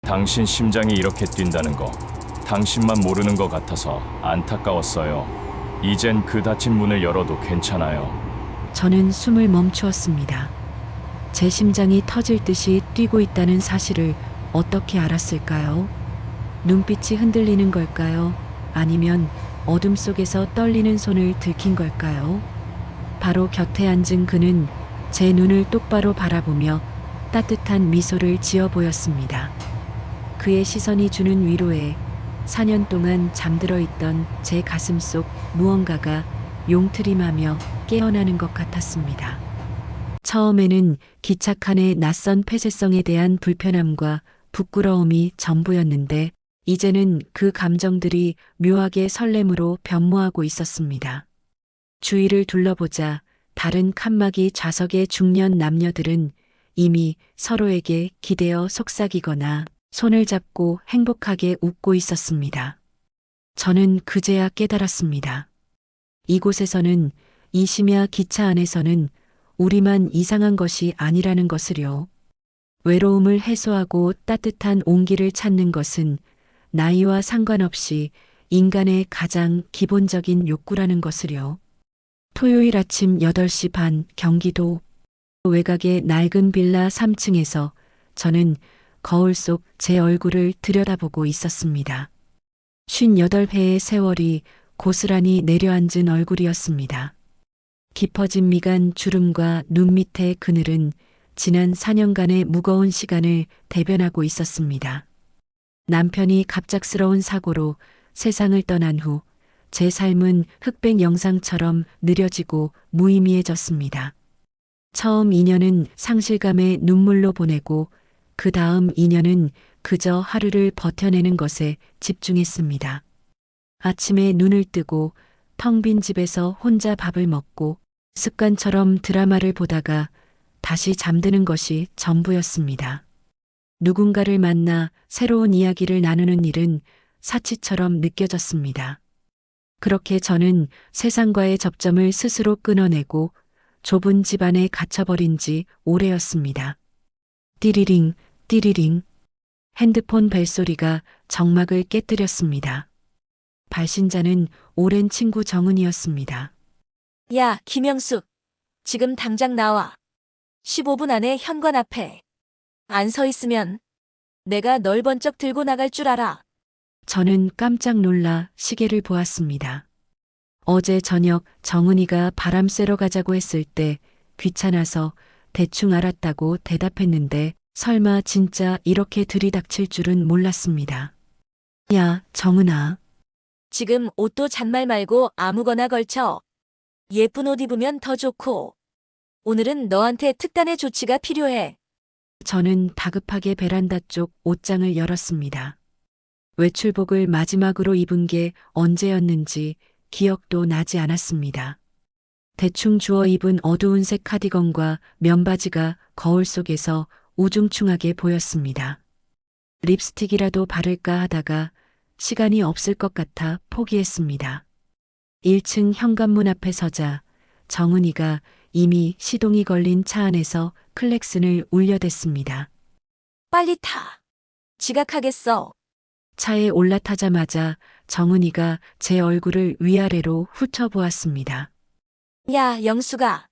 당신 심장이 이렇게 뛴다는 거 당신만 모르는 것 같아서 안타까웠어요. 이젠 그 닫힌 문을 열어도 괜찮아요. 저는 숨을 멈추었습니다. 제 심장이 터질 듯이 뛰고 있다는 사실을 어떻게 알았을까요? 눈빛이 흔들리는 걸까요? 아니면 어둠 속에서 떨리는 손을 들킨 걸까요? 바로 곁에 앉은 그는 제 눈을 똑바로 바라보며 따뜻한 미소를 지어 보였습니다. 그의 시선이 주는 위로에 4년 동안 잠들어 있던 제 가슴 속 무언가가 용트림하며 깨어나는 것 같았습니다. 처음에는 기착한의 낯선 폐쇄성에 대한 불편함과 부끄러움이 전부였는데 이제는 그 감정들이 묘하게 설렘으로 변모하고 있었습니다. 주위를 둘러보자 다른 칸막이 좌석의 중년 남녀들은 이미 서로에게 기대어 속삭이거나 손을 잡고 행복하게 웃고 있었습니다. 저는 그제야 깨달았습니다. 이곳에서는, 이 심야 기차 안에서는 우리만 이상한 것이 아니라는 것을요. 외로움을 해소하고 따뜻한 온기를 찾는 것은 나이와 상관없이 인간의 가장 기본적인 욕구라는 것을요. 토요일 아침 8시 반 경기도 외곽의 낡은 빌라 3층에서 저는 거울 속 제 얼굴을 들여다보고 있었습니다. 58회의 세월이 고스란히 내려앉은 얼굴이었습니다. 깊어진 미간 주름과 눈 밑의 그늘은 지난 4년간의 무거운 시간을 대변하고 있었습니다. 남편이 갑작스러운 사고로 세상을 떠난 후 제 삶은 흑백 영상처럼 느려지고 무의미해졌습니다. 처음 2년은 상실감에 눈물로 보내고 그 다음 2년은 그저 하루를 버텨내는 것에 집중했습니다. 아침에 눈을 뜨고 텅 빈 집에서 혼자 밥을 먹고 습관처럼 드라마를 보다가 다시 잠드는 것이 전부였습니다. 누군가를 만나 새로운 이야기를 나누는 일은 사치처럼 느껴졌습니다. 그렇게 저는 세상과의 접점을 스스로 끊어내고 좁은 집 안에 갇혀버린 지 오래였습니다. 띠리링, 띠리링. 핸드폰 벨소리가 정막을 깨뜨렸습니다. 발신자는 오랜 친구 정은이었습니다. 야, 김영숙. 지금 당장 나와. 15분 안에 현관 앞에. 안 서 있으면 내가 널 번쩍 들고 나갈 줄 알아. 저는 깜짝 놀라 시계를 보았습니다. 어제 저녁 정은이가 바람 쐬러 가자고 했을 때 귀찮아서 대충 알았다고 대답했는데 설마 진짜 이렇게 들이닥칠 줄은 몰랐습니다. 야, 정은아. 지금 옷도 잔말 말고 아무거나 걸쳐. 예쁜 옷 입으면 더 좋고. 오늘은 너한테 특단의 조치가 필요해. 저는 다급하게 베란다 쪽 옷장을 열었습니다. 외출복을 마지막으로 입은 게 언제였는지 기억도 나지 않았습니다. 대충 주워 입은 어두운 색 카디건과 면바지가 거울 속에서 우중충하게 보였습니다. 립스틱이라도 바를까 하다가 시간이 없을 것 같아 포기했습니다. 1층 현관문 앞에 서자 정은이가 이미 시동이 걸린 차 안에서 클렉슨을 울려댔습니다. 빨리 타. 지각하겠어. 차에 올라타자마자 정은이가 제 얼굴을 위아래로 훑어보았습니다. 야, 영수가.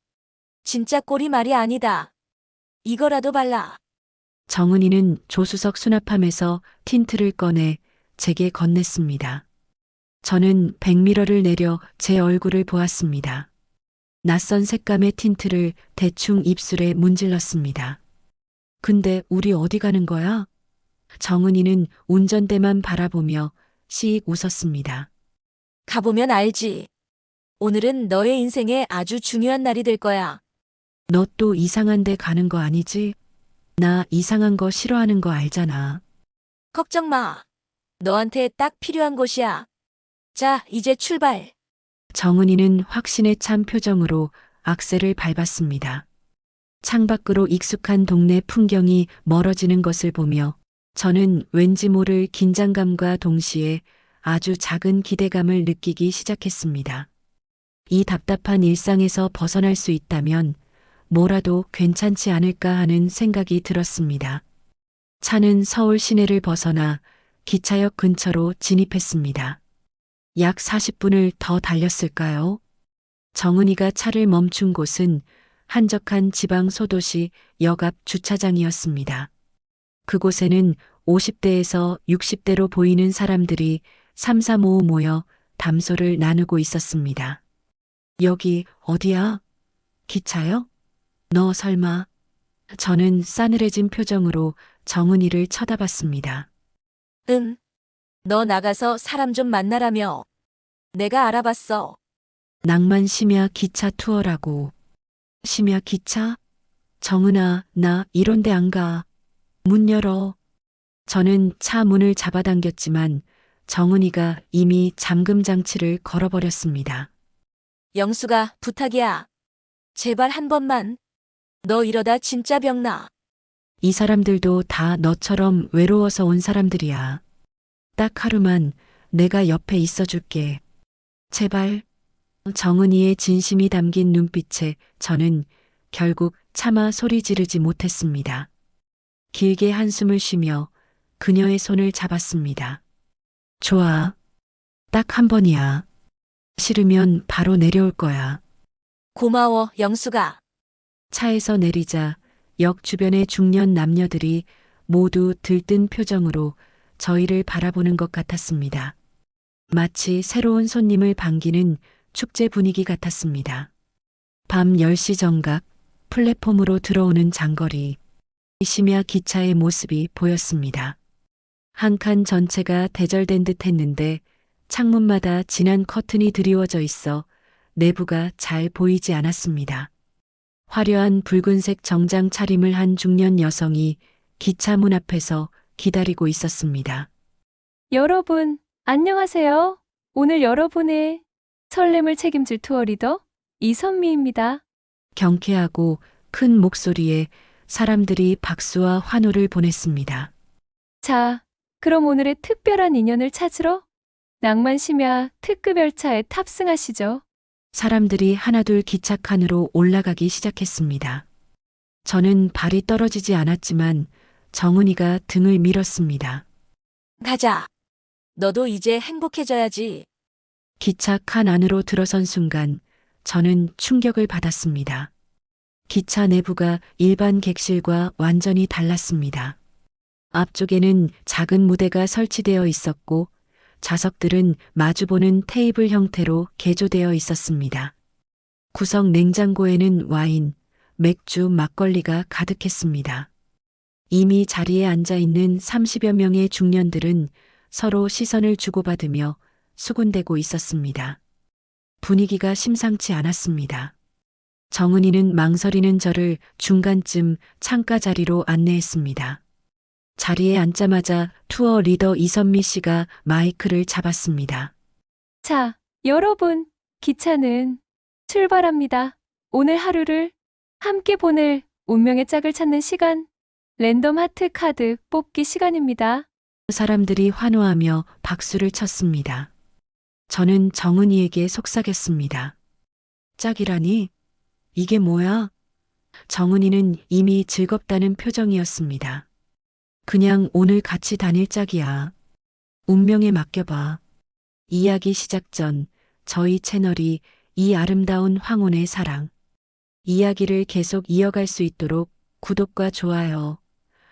진짜 꼴이 말이 아니다. 이거라도 발라. 정은이는 조수석 수납함에서 틴트를 꺼내 제게 건넸습니다. 저는 백미러를 내려 제 얼굴을 보았습니다. 낯선 색감의 틴트를 대충 입술에 문질렀습니다. 근데 우리 어디 가는 거야? 정은이는 운전대만 바라보며 씩 웃었습니다. 가보면 알지. 오늘은 너의 인생에 아주 중요한 날이 될 거야. 너 또 이상한 데 가는 거 아니지? 나 이상한 거 싫어하는 거 알잖아. 걱정 마. 너한테 딱 필요한 곳이야. 자, 이제 출발. 정은이는 확신에 찬 표정으로 악셀을 밟았습니다. 창밖으로 익숙한 동네 풍경이 멀어지는 것을 보며 저는 왠지 모를 긴장감과 동시에 아주 작은 기대감을 느끼기 시작했습니다. 이 답답한 일상에서 벗어날 수 있다면 뭐라도 괜찮지 않을까 하는 생각이 들었습니다. 차는 서울 시내를 벗어나 기차역 근처로 진입했습니다. 약 40분을 더 달렸을까요? 정은이가 차를 멈춘 곳은 한적한 지방 소도시 역 앞 주차장이었습니다. 그곳에는 50대에서 60대로 보이는 사람들이 삼삼오오 모여 담소를 나누고 있었습니다. 여기 어디야? 기차요? 너 설마? 저는 싸늘해진 표정으로 정은이를 쳐다봤습니다. 너 나가서 사람 좀 만나라며. 내가 알아봤어. 낭만 심야 기차 투어라고. 심야 기차? 정은아, 나 이런 데 안 가. 문 열어. 저는 차 문을 잡아당겼지만 정은이가 이미 잠금 장치를 걸어버렸습니다. 영수가 부탁이야. 제발 한 번만. 너 이러다 진짜 병나. 이 사람들도 다 너처럼 외로워서 온 사람들이야. 딱 하루만 내가 옆에 있어줄게. 제발. 정은이의 진심이 담긴 눈빛에 저는 결국 차마 소리 지르지 못했습니다. 길게 한숨을 쉬며 그녀의 손을 잡았습니다. 좋아. 딱 한 번이야. 싫으면 바로 내려올 거야. 고마워, 영수가. 차에서 내리자 역 주변의 중년 남녀들이 모두 들뜬 표정으로 저희를 바라보는 것 같았습니다. 마치 새로운 손님을 반기는 축제 분위기 같았습니다. 밤 10시 정각 플랫폼으로 들어오는 장거리 심야 기차의 모습이 보였습니다. 한 칸 전체가 대절된 듯 했는데 창문마다 진한 커튼이 드리워져 있어 내부가 잘 보이지 않았습니다. 화려한 붉은색 정장 차림을 한 중년 여성이 기차 문 앞에서 기다리고 있었습니다. 여러분, 안녕하세요. 오늘 여러분의 설렘을 책임질 투어 리더 이선미입니다. 경쾌하고 큰 목소리에 사람들이 박수와 환호를 보냈습니다. 자, 그럼 오늘의 특별한 인연을 찾으러 낭만 심야 특급 열차에 탑승하시죠. 사람들이 하나둘 기차 칸으로 올라가기 시작했습니다. 저는 발이 떨어지지 않았지만 정은이가 등을 밀었습니다. 가자. 너도 이제 행복해져야지. 기차 칸 안으로 들어선 순간 저는 충격을 받았습니다. 기차 내부가 일반 객실과 완전히 달랐습니다. 앞쪽에는 작은 무대가 설치되어 있었고 좌석들은 마주보는 테이블 형태로 개조되어 있었습니다. 구석 냉장고에는 와인, 맥주, 막걸리가 가득했습니다. 이미 자리에 앉아 있는 30여 명의 중년들은 서로 시선을 주고받으며 수군대고 있었습니다. 분위기가 심상치 않았습니다. 정은이는 망설이는 저를 중간쯤 창가 자리로 안내했습니다. 자리에 앉자마자 투어 리더 이선미 씨가 마이크를 잡았습니다. 자, 여러분, 기차는 출발합니다. 오늘 하루를 함께 보낼 운명의 짝을 찾는 시간, 랜덤 하트 카드 뽑기 시간입니다. 사람들이 환호하며 박수를 쳤습니다. 저는 정은이에게 속삭였습니다. 짝이라니? 이게 뭐야? 정은이는 이미 즐겁다는 표정이었습니다. 그냥 오늘 같이 다닐 짝이야. 운명에 맡겨봐. 이야기 시작 전 저희 채널이 이 아름다운 황혼의 사랑, 이야기를 계속 이어갈 수 있도록 구독과 좋아요,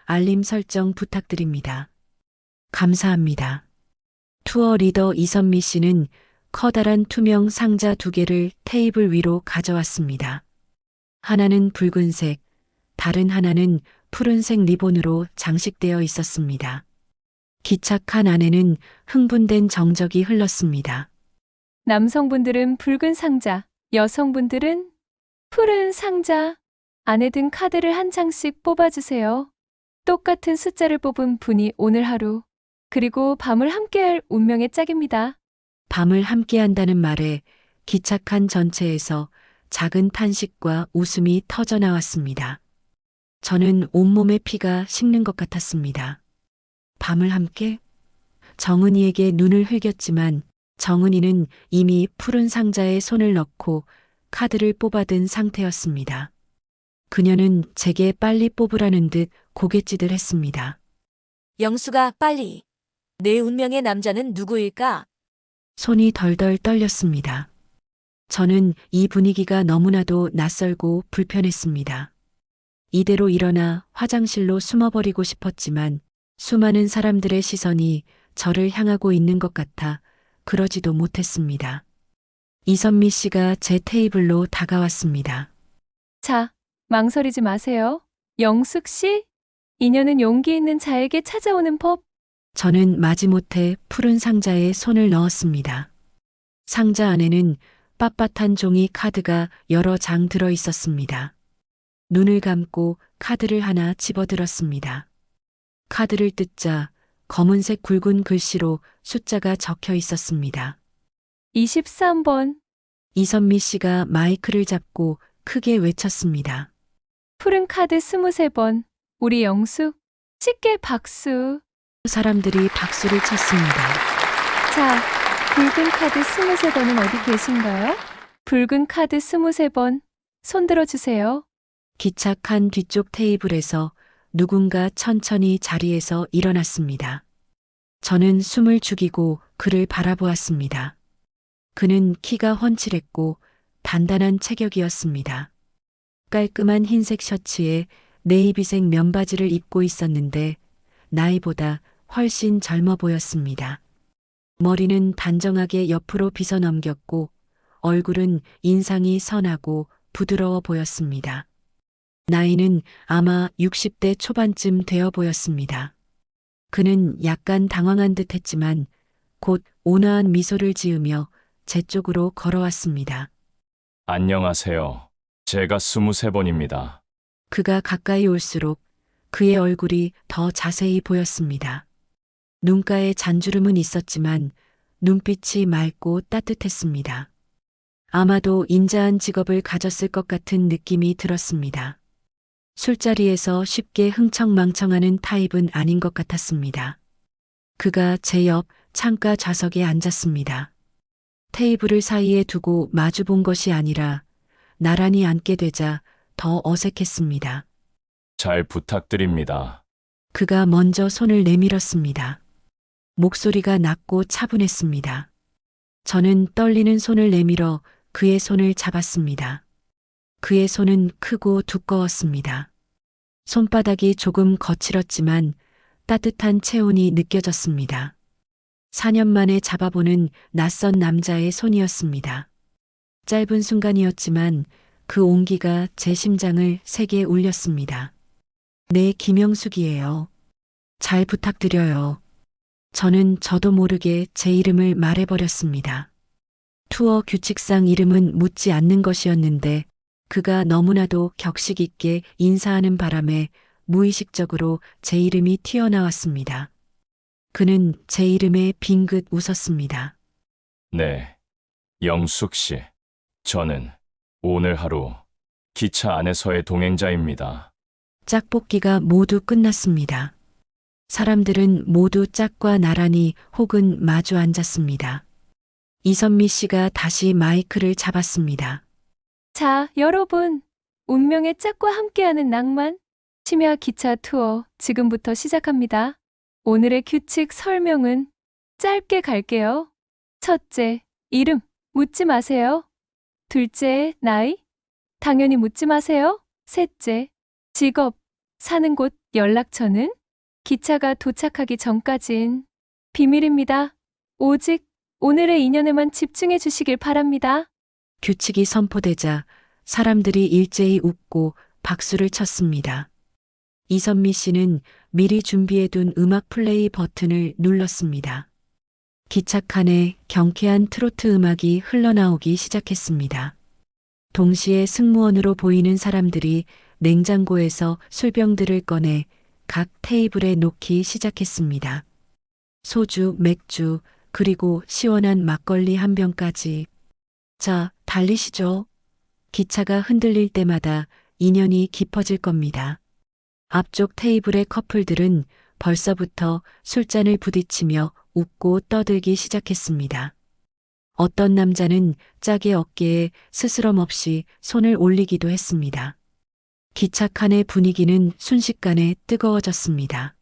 알림 설정 부탁드립니다. 감사합니다. 투어 리더 이선미 씨는 커다란 투명 상자 2개를 테이블 위로 가져왔습니다. 하나는 붉은색, 다른 하나는 푸른색 리본으로 장식되어 있었습니다. 기차 칸 안에는 흥분된 정적이 흘렀습니다. 남성분들은 붉은 상자, 여성분들은 푸른 상자. 안에 든 카드를 한 장씩 뽑아주세요. 똑같은 숫자를 뽑은 분이 오늘 하루, 그리고 밤을 함께할 운명의 짝입니다. 밤을 함께한다는 말에 기차 칸 전체에서 작은 탄식과 웃음이 터져 나왔습니다. 저는 온몸의 피가 식는 것 같았습니다. 밤을 함께? 정은이에게 눈을 흘겼지만 정은이는 이미 푸른 상자에 손을 넣고 카드를 뽑아든 상태였습니다. 그녀는 제게 빨리 뽑으라는 듯 고갯짓을 했습니다. 영수가 빨리. 내 운명의 남자는 누구일까? 손이 덜덜 떨렸습니다. 저는 이 분위기가 너무나도 낯설고 불편했습니다. 이대로 일어나 화장실로 숨어버리고 싶었지만 수많은 사람들의 시선이 저를 향하고 있는 것 같아 그러지도 못했습니다. 이선미 씨가 제 테이블로 다가왔습니다. 자, 망설이지 마세요. 영숙 씨, 인연은 용기 있는 자에게 찾아오는 법. 저는 마지못해 푸른 상자에 손을 넣었습니다. 상자 안에는 빳빳한 종이 카드가 여러 장 들어 있었습니다. 눈을 감고 카드를 하나 집어들었습니다. 카드를 뜯자 검은색 굵은 글씨로 숫자가 적혀 있었습니다. 23번. 이선미 씨가 마이크를 잡고 크게 외쳤습니다. 푸른 카드 23번. 우리 영숙. 쉽게 박수. 사람들이 박수를 쳤습니다. 자, 붉은 카드 23번은 어디 계신가요? 붉은 카드 23번. 손 들어주세요. 기착한 뒤쪽 테이블에서 누군가 천천히 자리에서 일어났습니다. 저는 숨을 죽이고 그를 바라보았습니다. 그는 키가 훤칠했고 단단한 체격이었습니다. 깔끔한 흰색 셔츠에 네이비색 면바지를 입고 있었는데 나이보다 훨씬 젊어 보였습니다. 머리는 단정하게 옆으로 빗어 넘겼고 얼굴은 인상이 선하고 부드러워 보였습니다. 나이는 아마 60대 초반쯤 되어 보였습니다. 그는 약간 당황한 듯 했지만 곧 온화한 미소를 지으며 제 쪽으로 걸어왔습니다. 안녕하세요. 제가 23번입니다. 그가 가까이 올수록 그의 얼굴이 더 자세히 보였습니다. 눈가에 잔주름은 있었지만 눈빛이 맑고 따뜻했습니다. 아마도 인자한 직업을 가졌을 것 같은 느낌이 들었습니다. 술자리에서 쉽게 흥청망청하는 타입은 아닌 것 같았습니다. 그가 제 옆 창가 좌석에 앉았습니다. 테이블을 사이에 두고 마주본 것이 아니라 나란히 앉게 되자 더 어색했습니다. 잘 부탁드립니다. 그가 먼저 손을 내밀었습니다. 목소리가 낮고 차분했습니다. 저는 떨리는 손을 내밀어 그의 손을 잡았습니다. 그의 손은 크고 두꺼웠습니다. 손바닥이 조금 거칠었지만 따뜻한 체온이 느껴졌습니다. 4년 만에 잡아보는 낯선 남자의 손이었습니다. 짧은 순간이었지만 그 온기가 제 심장을 세게 울렸습니다. 네, 김영숙이에요. 잘 부탁드려요. 저는 저도 모르게 제 이름을 말해버렸습니다. 투어 규칙상 이름은 묻지 않는 것이었는데 그가 너무나도 격식 있게 인사하는 바람에 무의식적으로 제 이름이 튀어나왔습니다. 그는 제 이름에 빙긋 웃었습니다. 네. 영숙 씨. 저는 오늘 하루 기차 안에서의 동행자입니다. 짝뽑기가 모두 끝났습니다. 사람들은 모두 짝과 나란히 혹은 마주 앉았습니다. 이선미 씨가 다시 마이크를 잡았습니다. 자, 여러분. 운명의 짝과 함께하는 낭만. 심야 기차 투어 지금부터 시작합니다. 오늘의 규칙 설명은 짧게 갈게요. 첫째, 이름 묻지 마세요. 둘째, 나이 당연히 묻지 마세요. 셋째, 직업, 사는 곳, 연락처는 기차가 도착하기 전까진 비밀입니다. 오직 오늘의 인연에만 집중해 주시길 바랍니다. 규칙이 선포되자 사람들이 일제히 웃고 박수를 쳤습니다. 이선미 씨는 미리 준비해둔 음악 플레이 버튼을 눌렀습니다. 기차 칸에 경쾌한 트로트 음악이 흘러나오기 시작했습니다. 동시에 승무원으로 보이는 사람들이 냉장고에서 술병들을 꺼내 각 테이블에 놓기 시작했습니다. 소주, 맥주, 그리고 시원한 막걸리 한 병까지. 자, 달리시죠. 기차가 흔들릴 때마다 인연이 깊어질 겁니다. 앞쪽 테이블의 커플들은 벌써부터 술잔을 부딪히며 웃고 떠들기 시작했습니다. 어떤 남자는 짝의 어깨에 스스럼 없이 손을 올리기도 했습니다. 기차 칸의 분위기는 순식간에 뜨거워졌습니다.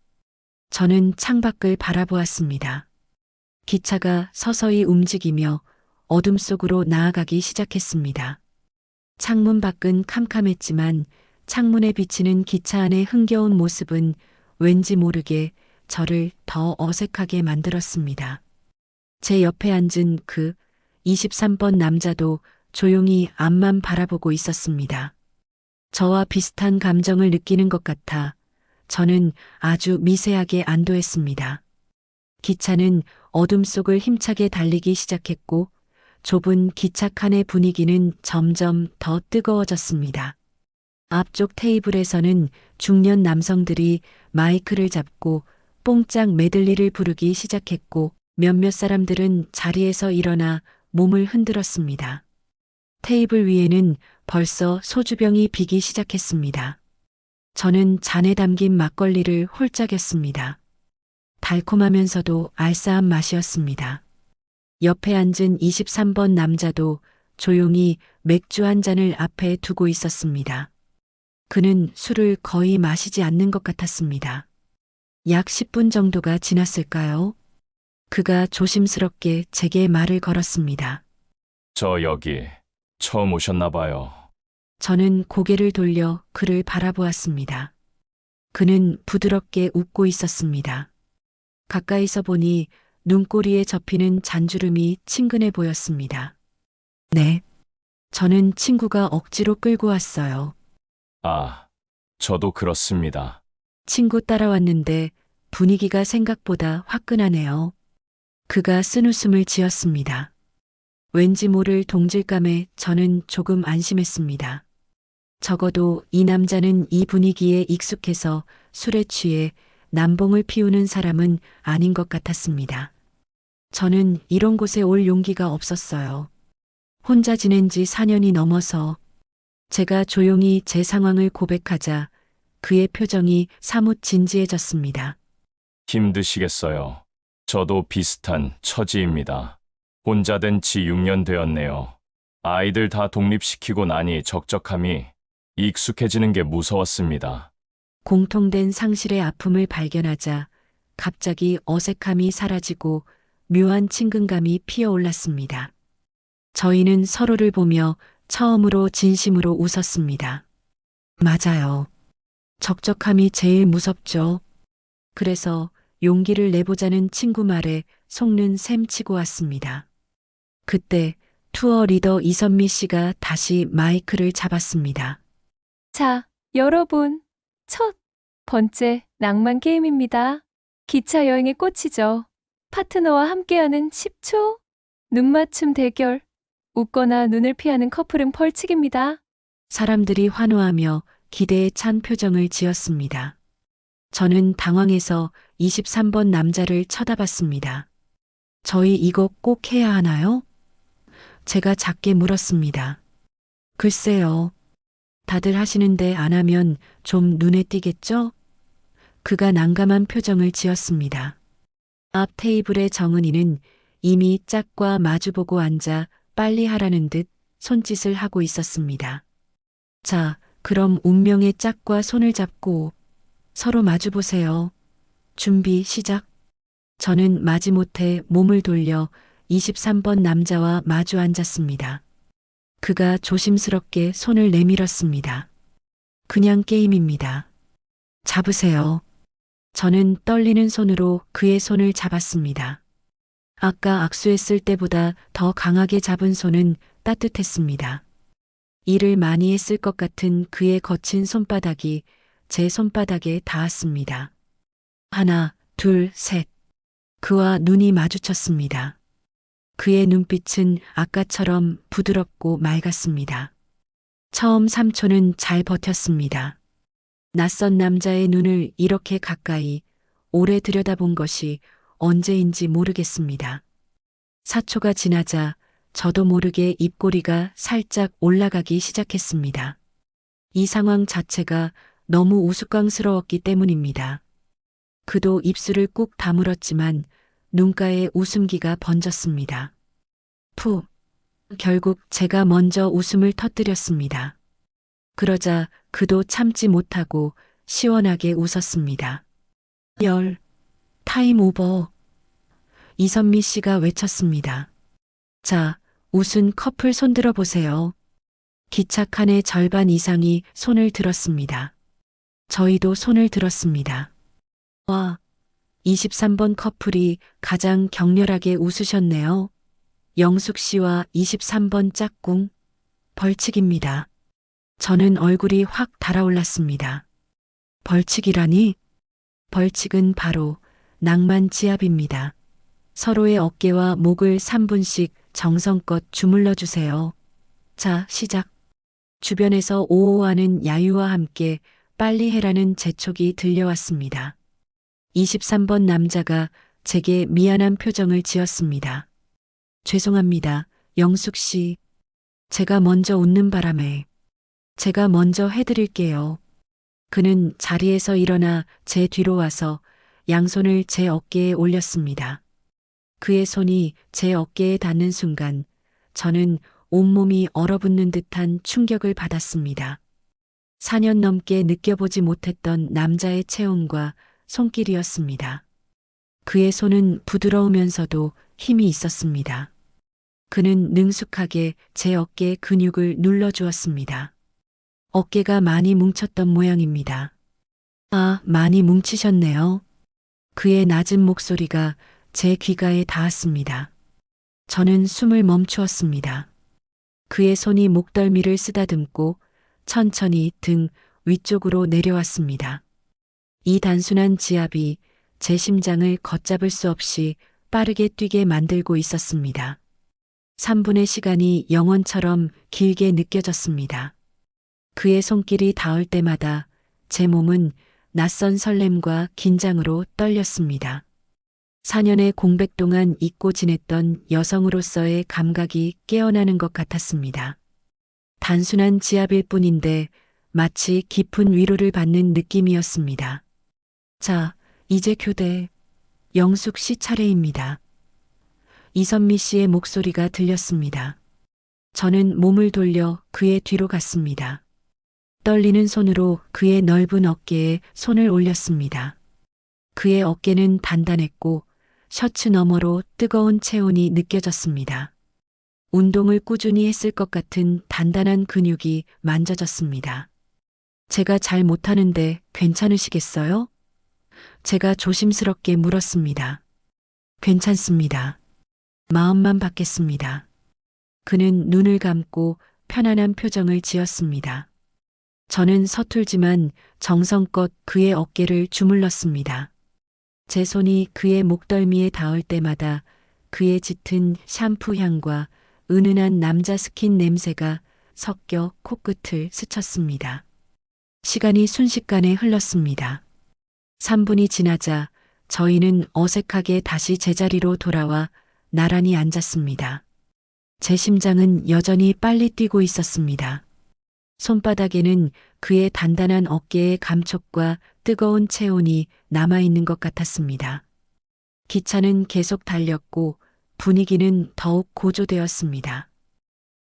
저는 창밖을 바라보았습니다. 기차가 서서히 움직이며 어둠 속으로 나아가기 시작했습니다. 창문 밖은 캄캄했지만 창문에 비치는 기차 안의 흥겨운 모습은 왠지 모르게 저를 더 어색하게 만들었습니다. 제 옆에 앉은 그 23번 남자도 조용히 앞만 바라보고 있었습니다. 저와 비슷한 감정을 느끼는 것 같아 저는 아주 미세하게 안도했습니다. 기차는 어둠 속을 힘차게 달리기 시작했고 좁은 기차칸의 분위기는 점점 더 뜨거워졌습니다. 앞쪽 테이블에서는 중년 남성들이 마이크를 잡고 뽕짝 메들리를 부르기 시작했고 몇몇 사람들은 자리에서 일어나 몸을 흔들었습니다. 테이블 위에는 벌써 소주병이 비기 시작했습니다. 저는 잔에 담긴 막걸리를 홀짝였습니다. 달콤하면서도 알싸한 맛이었습니다. 옆에 앉은 23번 남자도 조용히 맥주 한 잔을 앞에 두고 있었습니다. 그는 술을 거의 마시지 않는 것 같았습니다. 약 10분 정도가 지났을까요? 그가 조심스럽게 제게 말을 걸었습니다. 저 여기 처음 오셨나 봐요. 저는 고개를 돌려 그를 바라보았습니다. 그는 부드럽게 웃고 있었습니다. 가까이서 보니 눈꼬리에 접히는 잔주름이 친근해 보였습니다. 네. 저는 친구가 억지로 끌고 왔어요. 아, 저도 그렇습니다. 친구 따라왔는데 분위기가 생각보다 화끈하네요. 그가 쓴웃음을 지었습니다. 왠지 모를 동질감에 저는 조금 안심했습니다. 적어도 이 남자는 이 분위기에 익숙해서 술에 취해 남봉을 피우는 사람은 아닌 것 같았습니다. 저는 이런 곳에 올 용기가 없었어요. 혼자 지낸 지 4년이 넘어서 제가 조용히 제 상황을 고백하자 그의 표정이 사뭇 진지해졌습니다. 힘드시겠어요. 저도 비슷한 처지입니다. 혼자 된 지 6년 되었네요. 아이들 다 독립시키고 나니 적적함이 익숙해지는 게 무서웠습니다. 공통된 상실의 아픔을 발견하자 갑자기 어색함이 사라지고 묘한 친근감이 피어올랐습니다. 저희는 서로를 보며 처음으로 진심으로 웃었습니다. 맞아요. 적적함이 제일 무섭죠. 그래서 용기를 내보자는 친구 말에 속는 셈 치고 왔습니다. 그때 투어 리더 이선미 씨가 다시 마이크를 잡았습니다. 자, 여러분. 첫 번째 낭만 게임입니다. 기차 여행의 꽃이죠. 파트너와 함께하는 10초 눈맞춤 대결. 웃거나 눈을 피하는 커플은 벌칙입니다. 사람들이 환호하며 기대에 찬 표정을 지었습니다. 저는 당황해서 23번 남자를 쳐다봤습니다. 저희 이거 꼭 해야 하나요? 제가 작게 물었습니다. 글쎄요. 다들 하시는데 안 하면 좀 눈에 띄겠죠? 그가 난감한 표정을 지었습니다. 앞 테이블의 정은이는 이미 짝과 마주보고 앉아 빨리 하라는 듯 손짓을 하고 있었습니다. 자, 그럼 운명의 짝과 손을 잡고 서로 마주보세요. 준비 시작. 저는 마지못해 몸을 돌려 23번 남자와 마주 앉았습니다. 그가 조심스럽게 손을 내밀었습니다. 그냥 게임입니다. 잡으세요. 저는 떨리는 손으로 그의 손을 잡았습니다. 아까 악수했을 때보다 더 강하게 잡은 손은 따뜻했습니다. 일을 많이 했을 것 같은 그의 거친 손바닥이 제 손바닥에 닿았습니다. 하나, 둘, 셋. 그와 눈이 마주쳤습니다. 그의 눈빛은 아까처럼 부드럽고 맑았습니다. 처음 3초는 잘 버텼습니다. 낯선 남자의 눈을 이렇게 가까이 오래 들여다본 것이 언제인지 모르겠습니다. 4초가 지나자 저도 모르게 입꼬리가 살짝 올라가기 시작했습니다. 이 상황 자체가 너무 우스꽝스러웠기 때문입니다. 그도 입술을 꾹 다물었지만 눈가에 웃음기가 번졌습니다. 푸. 결국 제가 먼저 웃음을 터뜨렸습니다. 그러자 그도 참지 못하고 시원하게 웃었습니다. 타임 오버. 이선미 씨가 외쳤습니다. 자, 웃은 커플 손들어 보세요. 기차 칸의 절반 이상이 손을 들었습니다. 저희도 손을 들었습니다. 와, 23번 커플이 가장 격렬하게 웃으셨네요. 영숙 씨와 23번 짝꿍. 벌칙입니다. 저는 얼굴이 확 달아올랐습니다. 벌칙이라니? 벌칙은 바로 낭만 지압입니다. 서로의 어깨와 목을 3분씩 정성껏 주물러 주세요. 자, 시작. 주변에서 오오하는 야유와 함께 빨리 해라는 재촉이 들려왔습니다. 23번 남자가 제게 미안한 표정을 지었습니다. 죄송합니다, 영숙 씨. 제가 먼저 웃는 바람에. 제가 먼저 해드릴게요. 그는 자리에서 일어나 제 뒤로 와서 양손을 제 어깨에 올렸습니다. 그의 손이 제 어깨에 닿는 순간 저는 온몸이 얼어붙는 듯한 충격을 받았습니다. 4년 넘게 느껴보지 못했던 남자의 체온과 손길이었습니다. 그의 손은 부드러우면서도 힘이 있었습니다. 그는 능숙하게 제 어깨 근육을 눌러주었습니다. 어깨가 많이 뭉쳤던 모양입니다. 아, 많이 뭉치셨네요. 그의 낮은 목소리가 제 귀가에 닿았습니다. 저는 숨을 멈추었습니다. 그의 손이 목덜미를 쓰다듬고 천천히 등 위쪽으로 내려왔습니다. 이 단순한 지압이 제 심장을 걷잡을 수 없이 빠르게 뛰게 만들고 있었습니다. 3분의 시간이 영원처럼 길게 느껴졌습니다. 그의 손길이 닿을 때마다 제 몸은 낯선 설렘과 긴장으로 떨렸습니다. 4년의 공백 동안 잊고 지냈던 여성으로서의 감각이 깨어나는 것 같았습니다. 단순한 지압일 뿐인데 마치 깊은 위로를 받는 느낌이었습니다. 자, 이제 교대. 영숙 씨 차례입니다. 이선미 씨의 목소리가 들렸습니다. 저는 몸을 돌려 그의 뒤로 갔습니다. 떨리는 손으로 그의 넓은 어깨에 손을 올렸습니다. 그의 어깨는 단단했고 셔츠 너머로 뜨거운 체온이 느껴졌습니다. 운동을 꾸준히 했을 것 같은 단단한 근육이 만져졌습니다. 제가 잘 못하는데 괜찮으시겠어요? 제가 조심스럽게 물었습니다. 괜찮습니다. 마음만 받겠습니다. 그는 눈을 감고 편안한 표정을 지었습니다. 저는 서툴지만 정성껏 그의 어깨를 주물렀습니다. 제 손이 그의 목덜미에 닿을 때마다 그의 짙은 샴푸 향과 은은한 남자 스킨 냄새가 섞여 코끝을 스쳤습니다. 시간이 순식간에 흘렀습니다. 3분이 지나자 저희는 어색하게 다시 제자리로 돌아와 나란히 앉았습니다. 제 심장은 여전히 빨리 뛰고 있었습니다. 손바닥에는 그의 단단한 어깨의 감촉과 뜨거운 체온이 남아있는 것 같았습니다. 기차는 계속 달렸고 분위기는 더욱 고조되었습니다.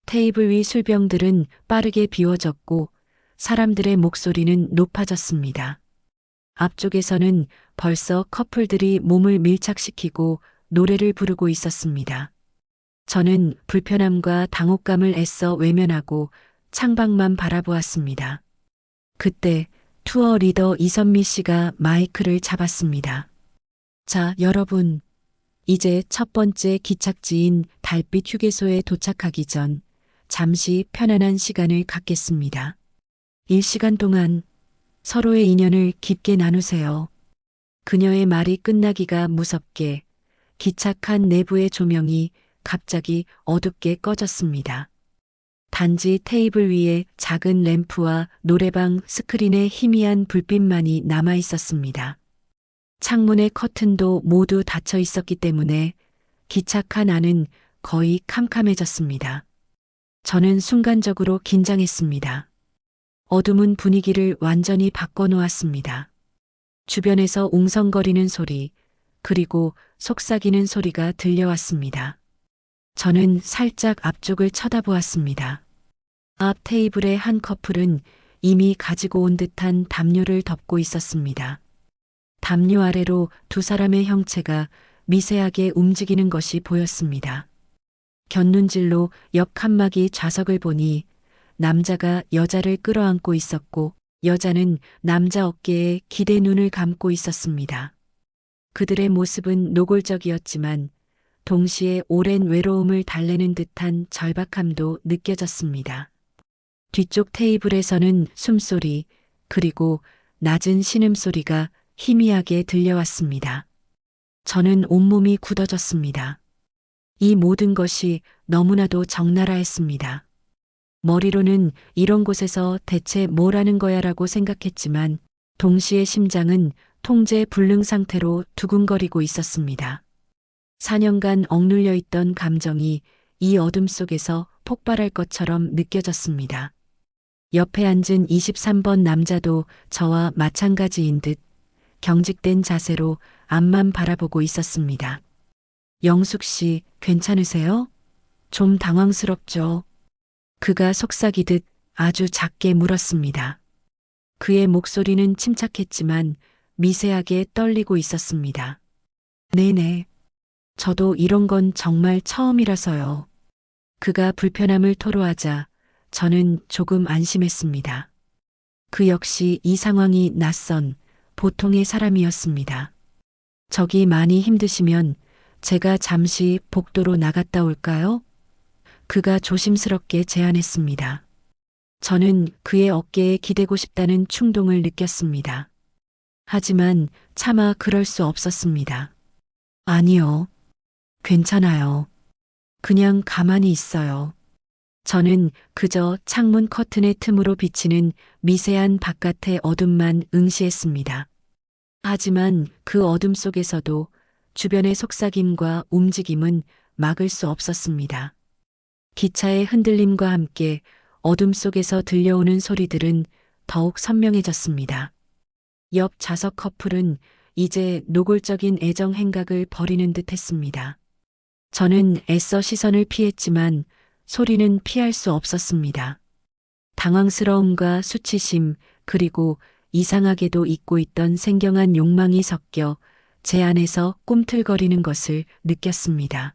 테이블 위 술병들은 빠르게 비워졌고 사람들의 목소리는 높아졌습니다. 앞쪽에서는 벌써 커플들이 몸을 밀착시키고 노래를 부르고 있었습니다. 저는 불편함과 당혹감을 애써 외면하고 창밖만 바라보았습니다. 그때 투어 리더 이선미 씨가 마이크를 잡았습니다. 자, 여러분. 이제 첫 번째 기착지인 달빛 휴게소에 도착하기 전 잠시 편안한 시간을 갖겠습니다. 1시간 동안 서로의 인연을 깊게 나누세요. 그녀의 말이 끝나기가 무섭게 기차 칸 내부의 조명이 갑자기 어둡게 꺼졌습니다. 단지 테이블 위에 작은 램프와 노래방 스크린의 희미한 불빛만이 남아 있었습니다. 창문의 커튼도 모두 닫혀 있었기 때문에 기차 칸 안은 거의 캄캄해졌습니다. 저는 순간적으로 긴장했습니다. 어둠은 분위기를 완전히 바꿔놓았습니다. 주변에서 웅성거리는 소리, 그리고 속삭이는 소리가 들려왔습니다. 저는 살짝 앞쪽을 쳐다보았습니다. 앞 테이블의 한 커플은 이미 가지고 온 듯한 담요를 덮고 있었습니다. 담요 아래로 두 사람의 형체가 미세하게 움직이는 것이 보였습니다. 곁눈질로 옆 칸막이 좌석을 보니 남자가 여자를 끌어안고 있었고 여자는 남자 어깨에 기대 눈을 감고 있었습니다. 그들의 모습은 노골적이었지만 동시에 오랜 외로움을 달래는 듯한 절박함도 느껴졌습니다. 뒤쪽 테이블에서는 숨소리 그리고 낮은 신음소리가 희미하게 들려왔습니다. 저는 온몸이 굳어졌습니다. 이 모든 것이 너무나도 적나라했습니다. 머리로는 이런 곳에서 대체 뭘 하는 거야라고 생각했지만 동시에 심장은 통제 불능 상태로 두근거리고 있었습니다. 4년간 억눌려 있던 감정이 이 어둠 속에서 폭발할 것처럼 느껴졌습니다. 옆에 앉은 23번 남자도 저와 마찬가지인 듯 경직된 자세로 앞만 바라보고 있었습니다. 영숙 씨, 괜찮으세요? 좀 당황스럽죠? 그가 속삭이듯 아주 작게 물었습니다. 그의 목소리는 침착했지만 미세하게 떨리고 있었습니다. 네네. 저도 이런 건 정말 처음이라서요. 그가 불편함을 토로하자 저는 조금 안심했습니다. 그 역시 이 상황이 낯선 보통의 사람이었습니다. 저기 많이 힘드시면 제가 잠시 복도로 나갔다 올까요? 그가 조심스럽게 제안했습니다. 저는 그의 어깨에 기대고 싶다는 충동을 느꼈습니다. 하지만 차마 그럴 수 없었습니다. 아니요. 괜찮아요. 그냥 가만히 있어요. 저는 그저 창문 커튼의 틈으로 비치는 미세한 바깥의 어둠만 응시했습니다. 하지만 그 어둠 속에서도 주변의 속삭임과 움직임은 막을 수 없었습니다. 기차의 흔들림과 함께 어둠 속에서 들려오는 소리들은 더욱 선명해졌습니다. 옆 좌석 커플은 이제 노골적인 애정 행각을 벌이는 듯 했습니다. 저는 애써 시선을 피했지만 소리는 피할 수 없었습니다. 당황스러움과 수치심 그리고 이상하게도 잊고 있던 생경한 욕망이 섞여 제 안에서 꿈틀거리는 것을 느꼈습니다.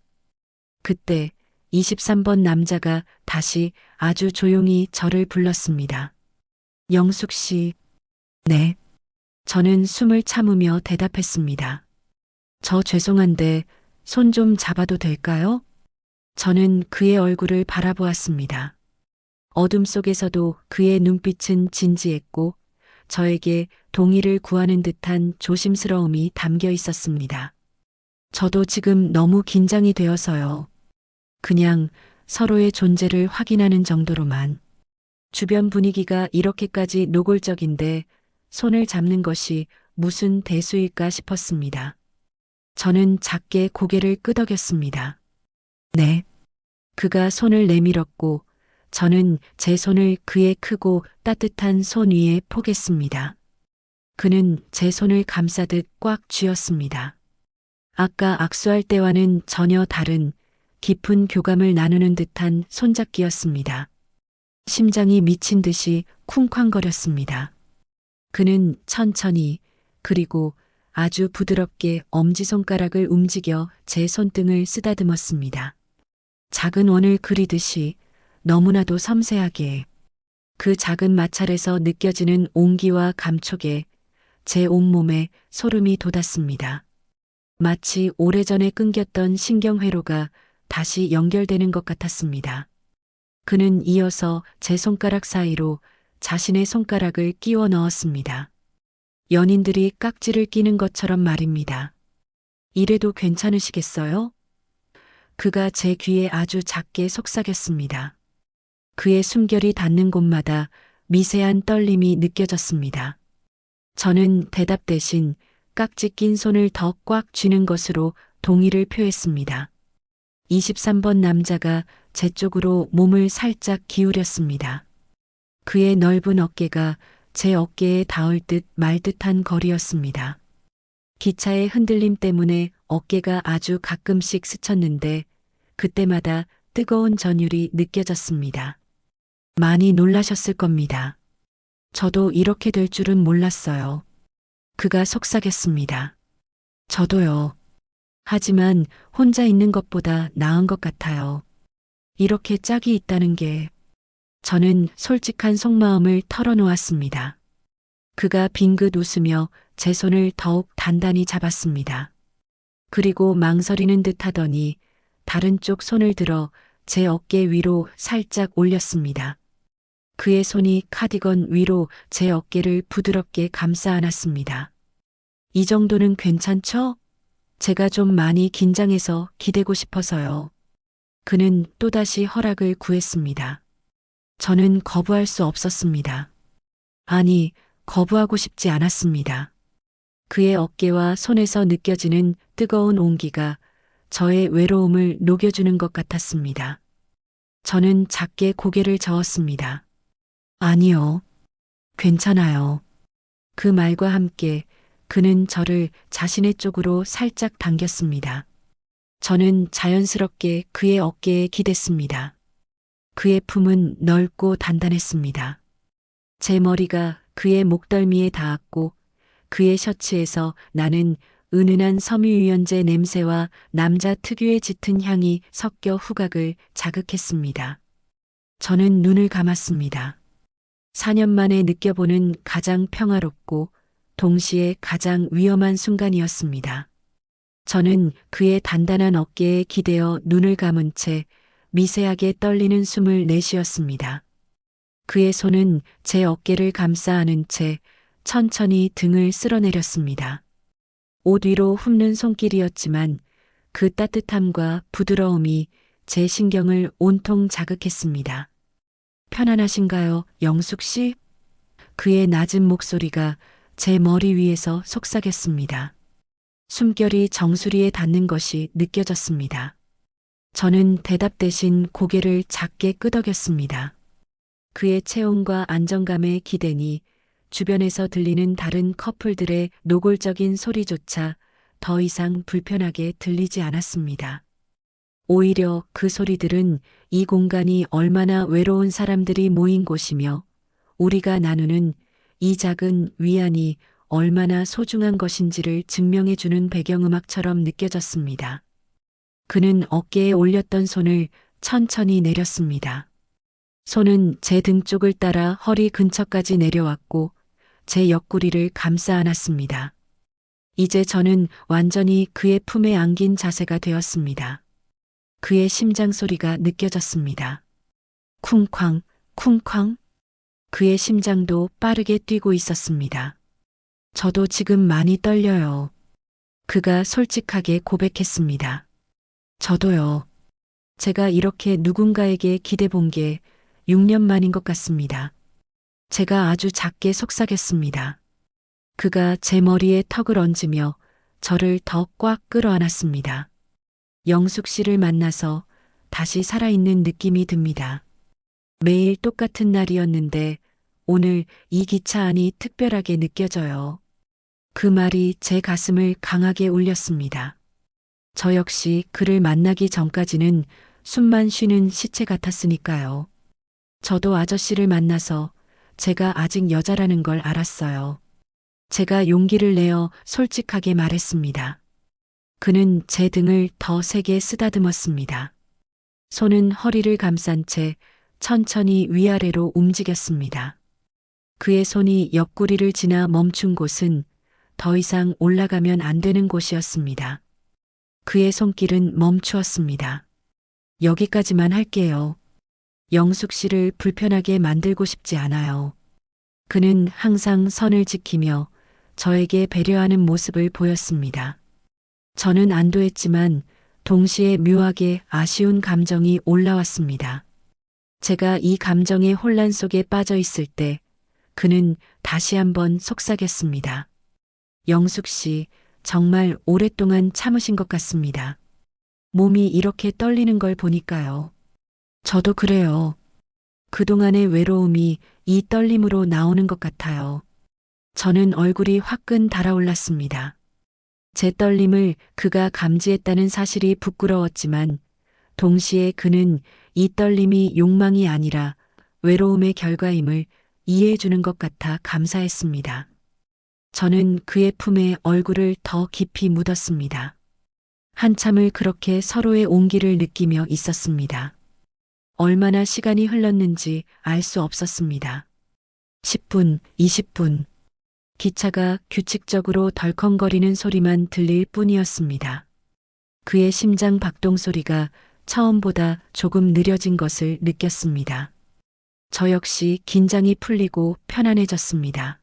그때 23번 남자가 다시 아주 조용히 저를 불렀습니다. 영숙 씨. 네. 저는 숨을 참으며 대답했습니다. 저 죄송한데 손 좀 잡아도 될까요? 저는 그의 얼굴을 바라보았습니다. 어둠 속에서도 그의 눈빛은 진지했고 저에게 동의를 구하는 듯한 조심스러움이 담겨 있었습니다. 저도 지금 너무 긴장이 되어서요. 그냥 서로의 존재를 확인하는 정도로만. 주변 분위기가 이렇게까지 노골적인데 손을 잡는 것이 무슨 대수일까 싶었습니다. 저는 작게 고개를 끄덕였습니다. 네. 그가 손을 내밀었고 저는 제 손을 그의 크고 따뜻한 손 위에 포겠습니다. 그는 제 손을 감싸듯 꽉 쥐었습니다. 아까 악수할 때와는 전혀 다른 깊은 교감을 나누는 듯한 손잡기였습니다. 심장이 미친 듯이 쿵쾅거렸습니다. 그는 천천히 그리고 아주 부드럽게 엄지손가락을 움직여 제 손등을 쓰다듬었습니다. 작은 원을 그리듯이 너무나도 섬세하게 그 작은 마찰에서 느껴지는 온기와 감촉에 제 온몸에 소름이 돋았습니다. 마치 오래전에 끊겼던 신경회로가 다시 연결되는 것 같았습니다. 그는 이어서 제 손가락 사이로 자신의 손가락을 끼워 넣었습니다. 연인들이 깍지를 끼는 것처럼 말입니다. 이래도 괜찮으시겠어요? 그가 제 귀에 아주 작게 속삭였습니다. 그의 숨결이 닿는 곳마다 미세한 떨림이 느껴졌습니다. 저는 대답 대신 깍지 낀 손을 더 꽉 쥐는 것으로 동의를 표했습니다. 23번 남자가 제 쪽으로 몸을 살짝 기울였습니다. 그의 넓은 어깨가 제 어깨에 닿을 듯 말 듯한 거리였습니다. 기차의 흔들림 때문에 어깨가 아주 가끔씩 스쳤는데 그때마다 뜨거운 전율이 느껴졌습니다. 많이 놀라셨을 겁니다. 저도 이렇게 될 줄은 몰랐어요. 그가 속삭였습니다. 저도요. 하지만 혼자 있는 것보다 나은 것 같아요. 이렇게 짝이 있다는 게 저는 솔직한 속마음을 털어놓았습니다. 그가 빙긋 웃으며 제 손을 더욱 단단히 잡았습니다. 그리고 망설이는 듯 하더니 다른 쪽 손을 들어 제 어깨 위로 살짝 올렸습니다. 그의 손이 카디건 위로 제 어깨를 부드럽게 감싸 안았습니다. 이 정도는 괜찮죠? 제가 좀 많이 긴장해서 기대고 싶어서요. 그는 또다시 허락을 구했습니다. 저는 거부할 수 없었습니다. 아니, 거부하고 싶지 않았습니다. 그의 어깨와 손에서 느껴지는 뜨거운 온기가 저의 외로움을 녹여주는 것 같았습니다. 저는 작게 고개를 저었습니다. 아니요. 괜찮아요. 그 말과 함께 그는 저를 자신의 쪽으로 살짝 당겼습니다. 저는 자연스럽게 그의 어깨에 기댔습니다. 그의 품은 넓고 단단했습니다. 제 머리가 그의 목덜미에 닿았고 그의 셔츠에서 나는 은은한 섬유유연제 냄새와 남자 특유의 짙은 향이 섞여 후각을 자극했습니다. 저는 눈을 감았습니다. 4년 만에 느껴보는 가장 평화롭고 동시에 가장 위험한 순간이었습니다. 저는 그의 단단한 어깨에 기대어 눈을 감은 채 미세하게 떨리는 숨을 내쉬었습니다. 그의 손은 제 어깨를 감싸 안은 채 천천히 등을 쓸어내렸습니다. 옷 위로 훑는 손길이었지만 그 따뜻함과 부드러움이 제 신경을 온통 자극했습니다. 편안하신가요, 영숙 씨? 그의 낮은 목소리가 제 머리 위에서 속삭였습니다. 숨결이 정수리에 닿는 것이 느껴졌습니다. 저는 대답 대신 고개를 작게 끄덕였습니다. 그의 체온과 안정감에 기대니 주변에서 들리는 다른 커플들의 노골적인 소리조차 더 이상 불편하게 들리지 않았습니다. 오히려 그 소리들은 이 공간이 얼마나 외로운 사람들이 모인 곳이며 우리가 나누는 이 작은 위안이 얼마나 소중한 것인지를 증명해주는 배경음악처럼 느껴졌습니다. 그는 어깨에 올렸던 손을 천천히 내렸습니다. 손은 제 등 쪽을 따라 허리 근처까지 내려왔고 제 옆구리를 감싸 안았습니다. 이제 저는 완전히 그의 품에 안긴 자세가 되었습니다. 그의 심장 소리가 느껴졌습니다. 쿵쾅, 쿵쾅. 그의 심장도 빠르게 뛰고 있었습니다. 저도 지금 많이 떨려요. 그가 솔직하게 고백했습니다. 저도요. 제가 이렇게 누군가에게 기대본 게 6년 만인 것 같습니다. 제가 아주 작게 속삭였습니다. 그가 제 머리에 턱을 얹으며 저를 더 꽉 끌어안았습니다. 영숙 씨를 만나서 다시 살아있는 느낌이 듭니다. 매일 똑같은 날이었는데 오늘 이 기차 안이 특별하게 느껴져요. 그 말이 제 가슴을 강하게 울렸습니다. 저 역시 그를 만나기 전까지는 숨만 쉬는 시체 같았으니까요. 저도 아저씨를 만나서 제가 아직 여자라는 걸 알았어요. 제가 용기를 내어 솔직하게 말했습니다. 그는 제 등을 더 세게 쓰다듬었습니다. 손은 허리를 감싼 채 천천히 위아래로 움직였습니다. 그의 손이 옆구리를 지나 멈춘 곳은 더 이상 올라가면 안 되는 곳이었습니다. 그의 손길은 멈추었습니다. 여기까지만 할게요. 영숙 씨를 불편하게 만들고 싶지 않아요. 그는 항상 선을 지키며 저에게 배려하는 모습을 보였습니다. 저는 안도했지만 동시에 묘하게 아쉬운 감정이 올라왔습니다. 제가 이 감정의 혼란 속에 빠져 있을 때 그는 다시 한번 속삭였습니다. 영숙 씨, 정말 오랫동안 참으신 것 같습니다. 몸이 이렇게 떨리는 걸 보니까요. 저도 그래요. 그동안의 외로움이 이 떨림으로 나오는 것 같아요. 저는 얼굴이 화끈 달아올랐습니다. 제 떨림을 그가 감지했다는 사실이 부끄러웠지만 동시에 그는 이 떨림이 욕망이 아니라 외로움의 결과임을 이해해 주는 것 같아 감사했습니다. 저는 그의 품에 얼굴을 더 깊이 묻었습니다. 한참을 그렇게 서로의 온기를 느끼며 있었습니다. 얼마나 시간이 흘렀는지 알 수 없었습니다. 10분, 20분. 기차가 규칙적으로 덜컹거리는 소리만 들릴 뿐이었습니다. 그의 심장 박동 소리가 처음보다 조금 느려진 것을 느꼈습니다. 저 역시 긴장이 풀리고 편안해졌습니다.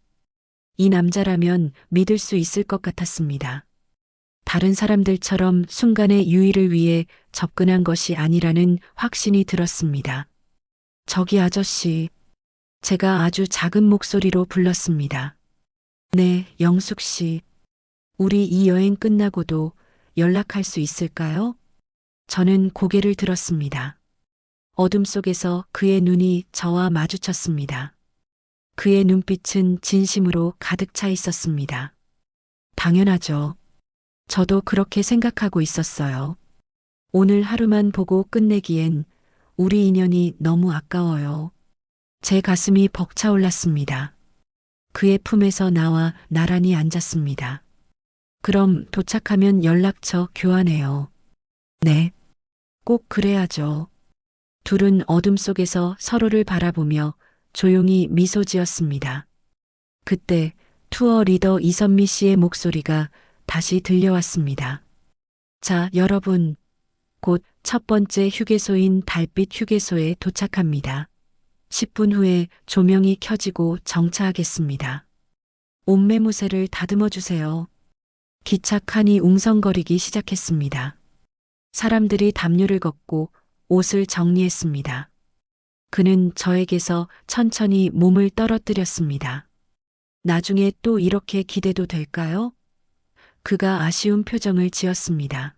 이 남자라면 믿을 수 있을 것 같았습니다. 다른 사람들처럼 순간의 유의를 위해 접근한 것이 아니라는 확신이 들었습니다. 저기 아저씨. 제가 아주 작은 목소리로 불렀습니다. 네, 영숙 씨. 우리 이 여행 끝나고도 연락할 수 있을까요? 저는 고개를 들었습니다. 어둠 속에서 그의 눈이 저와 마주쳤습니다. 그의 눈빛은 진심으로 가득 차 있었습니다. 당연하죠. 저도 그렇게 생각하고 있었어요. 오늘 하루만 보고 끝내기엔 우리 인연이 너무 아까워요. 제 가슴이 벅차올랐습니다. 그의 품에서 나와 나란히 앉았습니다. 그럼 도착하면 연락처 교환해요. 네. 꼭 그래야죠. 둘은 어둠 속에서 서로를 바라보며 조용히 미소 지었습니다. 그때 투어 리더 이선미 씨의 목소리가 다시 들려왔습니다. 자, 여러분. 곧 첫 번째 휴게소인 달빛 휴게소에 도착합니다. 10분 후에 조명이 켜지고 정차하겠습니다. 옷매무새를 다듬어 주세요. 기차 칸이 웅성거리기 시작했습니다. 사람들이 담요를 걷고 옷을 정리했습니다. 그는 저에게서 천천히 몸을 떨어뜨렸습니다. 나중에 또 이렇게 기대도 될까요? 그가 아쉬운 표정을 지었습니다.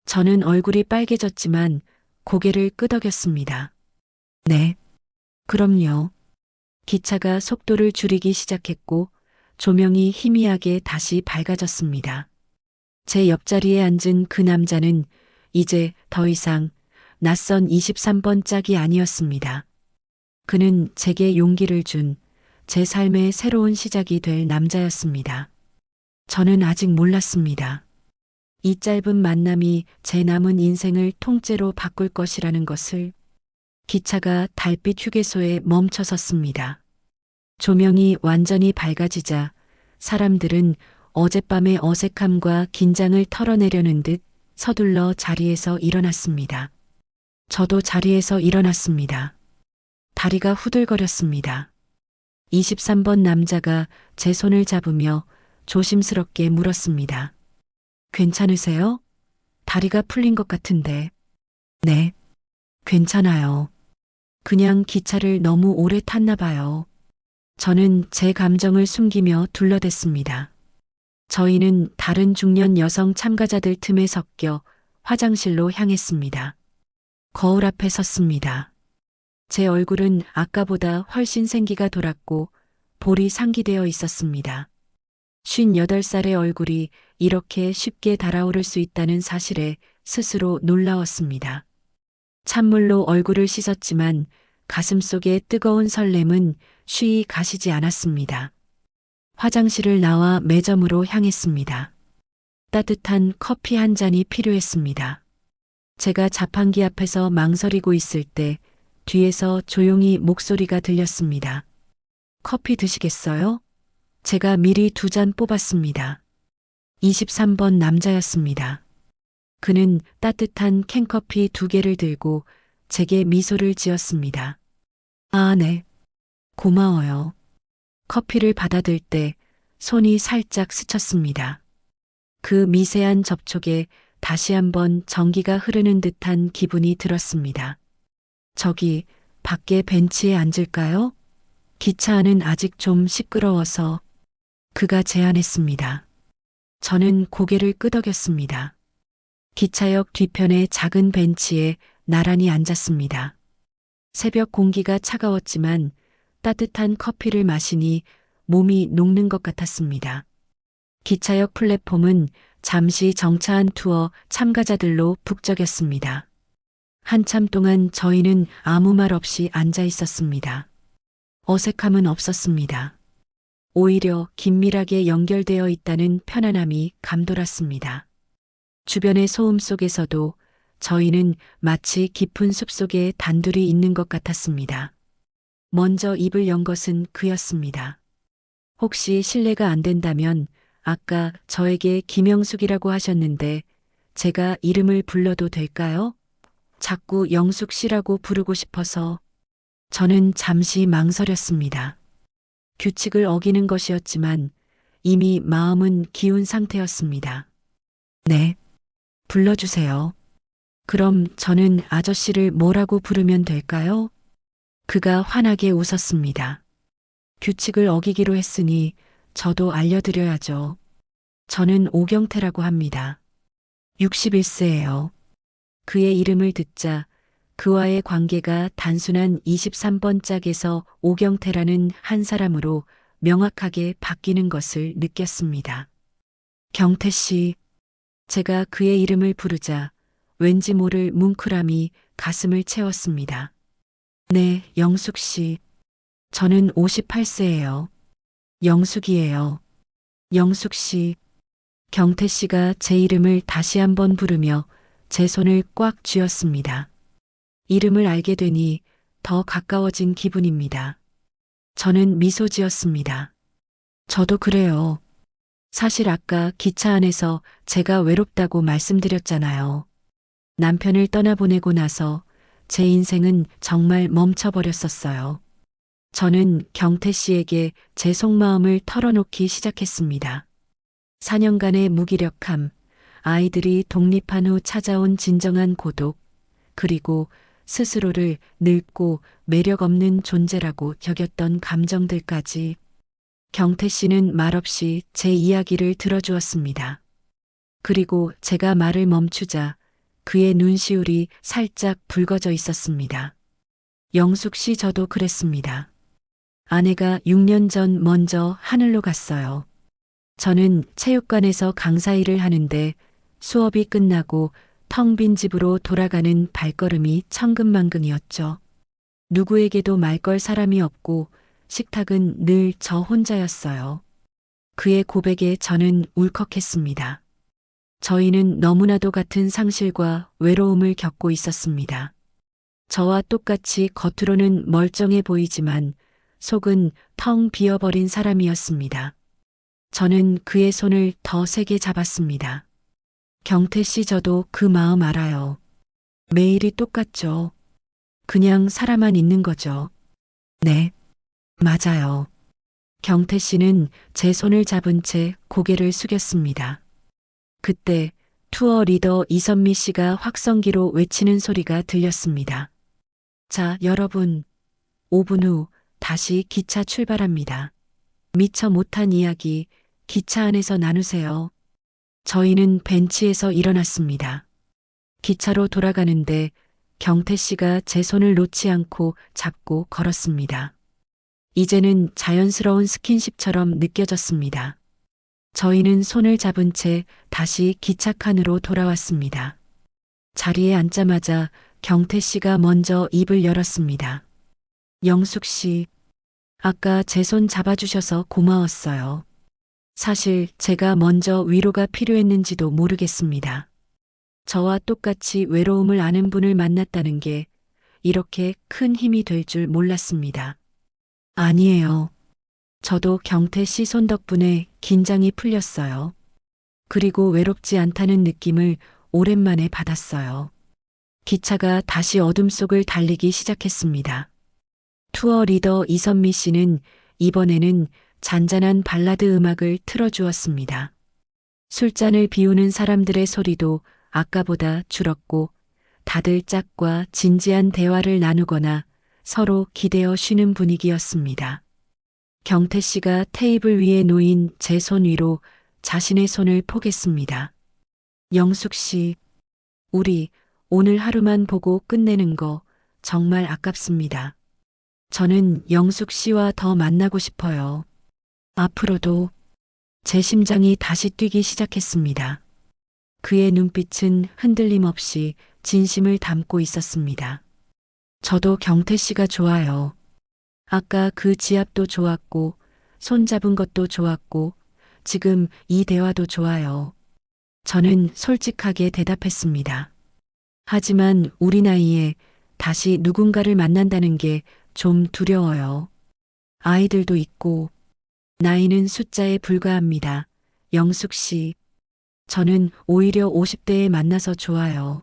저는 얼굴이 빨개졌지만 고개를 끄덕였습니다. 네. 그럼요. 기차가 속도를 줄이기 시작했고 조명이 희미하게 다시 밝아졌습니다. 제 옆자리에 앉은 그 남자는 이제 더 이상 낯선 23번 짝이 아니었습니다. 그는 제게 용기를 준 제 삶의 새로운 시작이 될 남자였습니다. 저는 아직 몰랐습니다. 이 짧은 만남이 제 남은 인생을 통째로 바꿀 것이라는 것을. 기차가 달빛 휴게소에 멈춰섰습니다. 조명이 완전히 밝아지자 사람들은 어젯밤의 어색함과 긴장을 털어내려는 듯 서둘러 자리에서 일어났습니다. 저도 자리에서 일어났습니다. 다리가 후들거렸습니다. 23번 남자가 제 손을 잡으며 조심스럽게 물었습니다. 괜찮으세요? 다리가 풀린 것 같은데. 네, 괜찮아요. 그냥 기차를 너무 오래 탔나 봐요. 저는 제 감정을 숨기며 둘러댔습니다. 저희는 다른 중년 여성 참가자들 틈에 섞여 화장실로 향했습니다. 거울 앞에 섰습니다. 제 얼굴은 아까보다 훨씬 생기가 돌았고 볼이 상기되어 있었습니다. 58살의 얼굴이 이렇게 쉽게 달아오를 수 있다는 사실에 스스로 놀라웠습니다. 찬물로 얼굴을 씻었지만 가슴속의 뜨거운 설렘은 쉬이 가시지 않았습니다. 화장실을 나와 매점으로 향했습니다. 따뜻한 커피 한 잔이 필요했습니다. 제가 자판기 앞에서 망설이고 있을 때 뒤에서 조용히 목소리가 들렸습니다. 커피 드시겠어요? 제가 미리 2잔 뽑았습니다. 23번 남자였습니다. 그는 따뜻한 캔커피 2개를 들고 제게 미소를 지었습니다. 아, 네. 고마워요. 커피를 받아들 때 손이 살짝 스쳤습니다. 그 미세한 접촉에 다시 한번 전기가 흐르는 듯한 기분이 들었습니다. 저기 밖에 벤치에 앉을까요? 기차 안은 아직 좀 시끄러워서. 그가 제안했습니다. 저는 고개를 끄덕였습니다. 기차역 뒤편의 작은 벤치에 나란히 앉았습니다. 새벽 공기가 차가웠지만 따뜻한 커피를 마시니 몸이 녹는 것 같았습니다. 기차역 플랫폼은 잠시 정차한 투어 참가자들로 북적였습니다. 한참 동안 저희는 아무 말 없이 앉아 있었습니다. 어색함은 없었습니다. 오히려 긴밀하게 연결되어 있다는 편안함이 감돌았습니다. 주변의 소음 속에서도 저희는 마치 깊은 숲속에 단둘이 있는 것 같았습니다. 먼저 입을 연 것은 그였습니다. 혹시 실례가 안 된다면 아까 저에게 김영숙이라고 하셨는데 제가 이름을 불러도 될까요? 자꾸 영숙 씨라고 부르고 싶어서 저는 잠시 망설였습니다. 규칙을 어기는 것이었지만 이미 마음은 기운 상태였습니다. 네, 불러주세요. 그럼 저는 아저씨를 뭐라고 부르면 될까요? 그가 환하게 웃었습니다. 규칙을 어기기로 했으니 저도 알려드려야죠. 저는 오경태라고 합니다. 61세예요. 그의 이름을 듣자 그와의 관계가 단순한 23번 짝에서 오경태라는 한 사람으로 명확하게 바뀌는 것을 느꼈습니다. 경태 씨, 제가 그의 이름을 부르자 왠지 모를 뭉클함이 가슴을 채웠습니다. 네, 영숙 씨. 저는 58세예요. 영숙이에요. 영숙 씨. 경태 씨가 제 이름을 다시 한번 부르며 제 손을 꽉 쥐었습니다. 이름을 알게 되니 더 가까워진 기분입니다. 저는 미소 지었습니다. 저도 그래요. 사실 아까 기차 안에서 제가 외롭다고 말씀드렸잖아요. 남편을 떠나보내고 나서 제 인생은 정말 멈춰버렸었어요. 저는 경태 씨에게 제 속마음을 털어놓기 시작했습니다. 4년간의 무기력함, 아이들이 독립한 후 찾아온 진정한 고독, 그리고 스스로를 늙고 매력 없는 존재라고 여겼던 감정들까지 경태 씨는 말없이 제 이야기를 들어주었습니다. 그리고 제가 말을 멈추자 그의 눈시울이 살짝 붉어져 있었습니다. 영숙 씨 저도 그랬습니다. 아내가 6년 전 먼저 하늘로 갔어요. 저는 체육관에서 강사 일을 하는데 수업이 끝나고 텅 빈 집으로 돌아가는 발걸음이 천근만근이었죠. 누구에게도 말 걸 사람이 없고 식탁은 늘 저 혼자였어요. 그의 고백에 저는 울컥했습니다. 저희는 너무나도 같은 상실과 외로움을 겪고 있었습니다. 저와 똑같이 겉으로는 멀쩡해 보이지만 속은 텅 비어버린 사람이었습니다. 저는 그의 손을 더 세게 잡았습니다. 경태 씨 저도 그 마음 알아요. 매일이 똑같죠. 그냥 살아만 있는 거죠. 네, 맞아요. 경태 씨는 제 손을 잡은 채 고개를 숙였습니다. 그때 투어 리더 이선미 씨가 확성기로 외치는 소리가 들렸습니다. 자, 여러분. 5분 후 다시 기차 출발합니다. 미처 못한 이야기 기차 안에서 나누세요. 저희는 벤치에서 일어났습니다. 기차로 돌아가는데 경태 씨가 제 손을 놓지 않고 잡고 걸었습니다. 이제는 자연스러운 스킨십처럼 느껴졌습니다. 저희는 손을 잡은 채 다시 기차칸으로 돌아왔습니다. 자리에 앉자마자 경태 씨가 먼저 입을 열었습니다. 영숙 씨, 아까 제 손 잡아주셔서 고마웠어요. 사실 제가 먼저 위로가 필요했는지도 모르겠습니다. 저와 똑같이 외로움을 아는 분을 만났다는 게 이렇게 큰 힘이 될 줄 몰랐습니다. 아니에요. 저도 경태 씨 손 덕분에 긴장이 풀렸어요. 그리고 외롭지 않다는 느낌을 오랜만에 받았어요. 기차가 다시 어둠 속을 달리기 시작했습니다. 투어 리더 이선미 씨는 이번에는 잔잔한 발라드 음악을 틀어주었습니다. 술잔을 비우는 사람들의 소리도 아까보다 줄었고 다들 짝과 진지한 대화를 나누거나 서로 기대어 쉬는 분위기였습니다. 경태 씨가 테이블 위에 놓인 제 손 위로 자신의 손을 포겠습니다. 영숙 씨, 우리 오늘 하루만 보고 끝내는 거 정말 아깝습니다. 저는 영숙 씨와 더 만나고 싶어요. 앞으로도. 제 심장이 다시 뛰기 시작했습니다. 그의 눈빛은 흔들림 없이 진심을 담고 있었습니다. 저도 경태 씨가 좋아요. 아까 그 지압도 좋았고 손잡은 것도 좋았고 지금 이 대화도 좋아요. 저는 솔직하게 대답했습니다. 하지만 우리 나이에 다시 누군가를 만난다는 게 좀 두려워요. 아이들도 있고 나이는 숫자에 불과합니다. 영숙 씨, 저는 오히려 50대에 만나서 좋아요.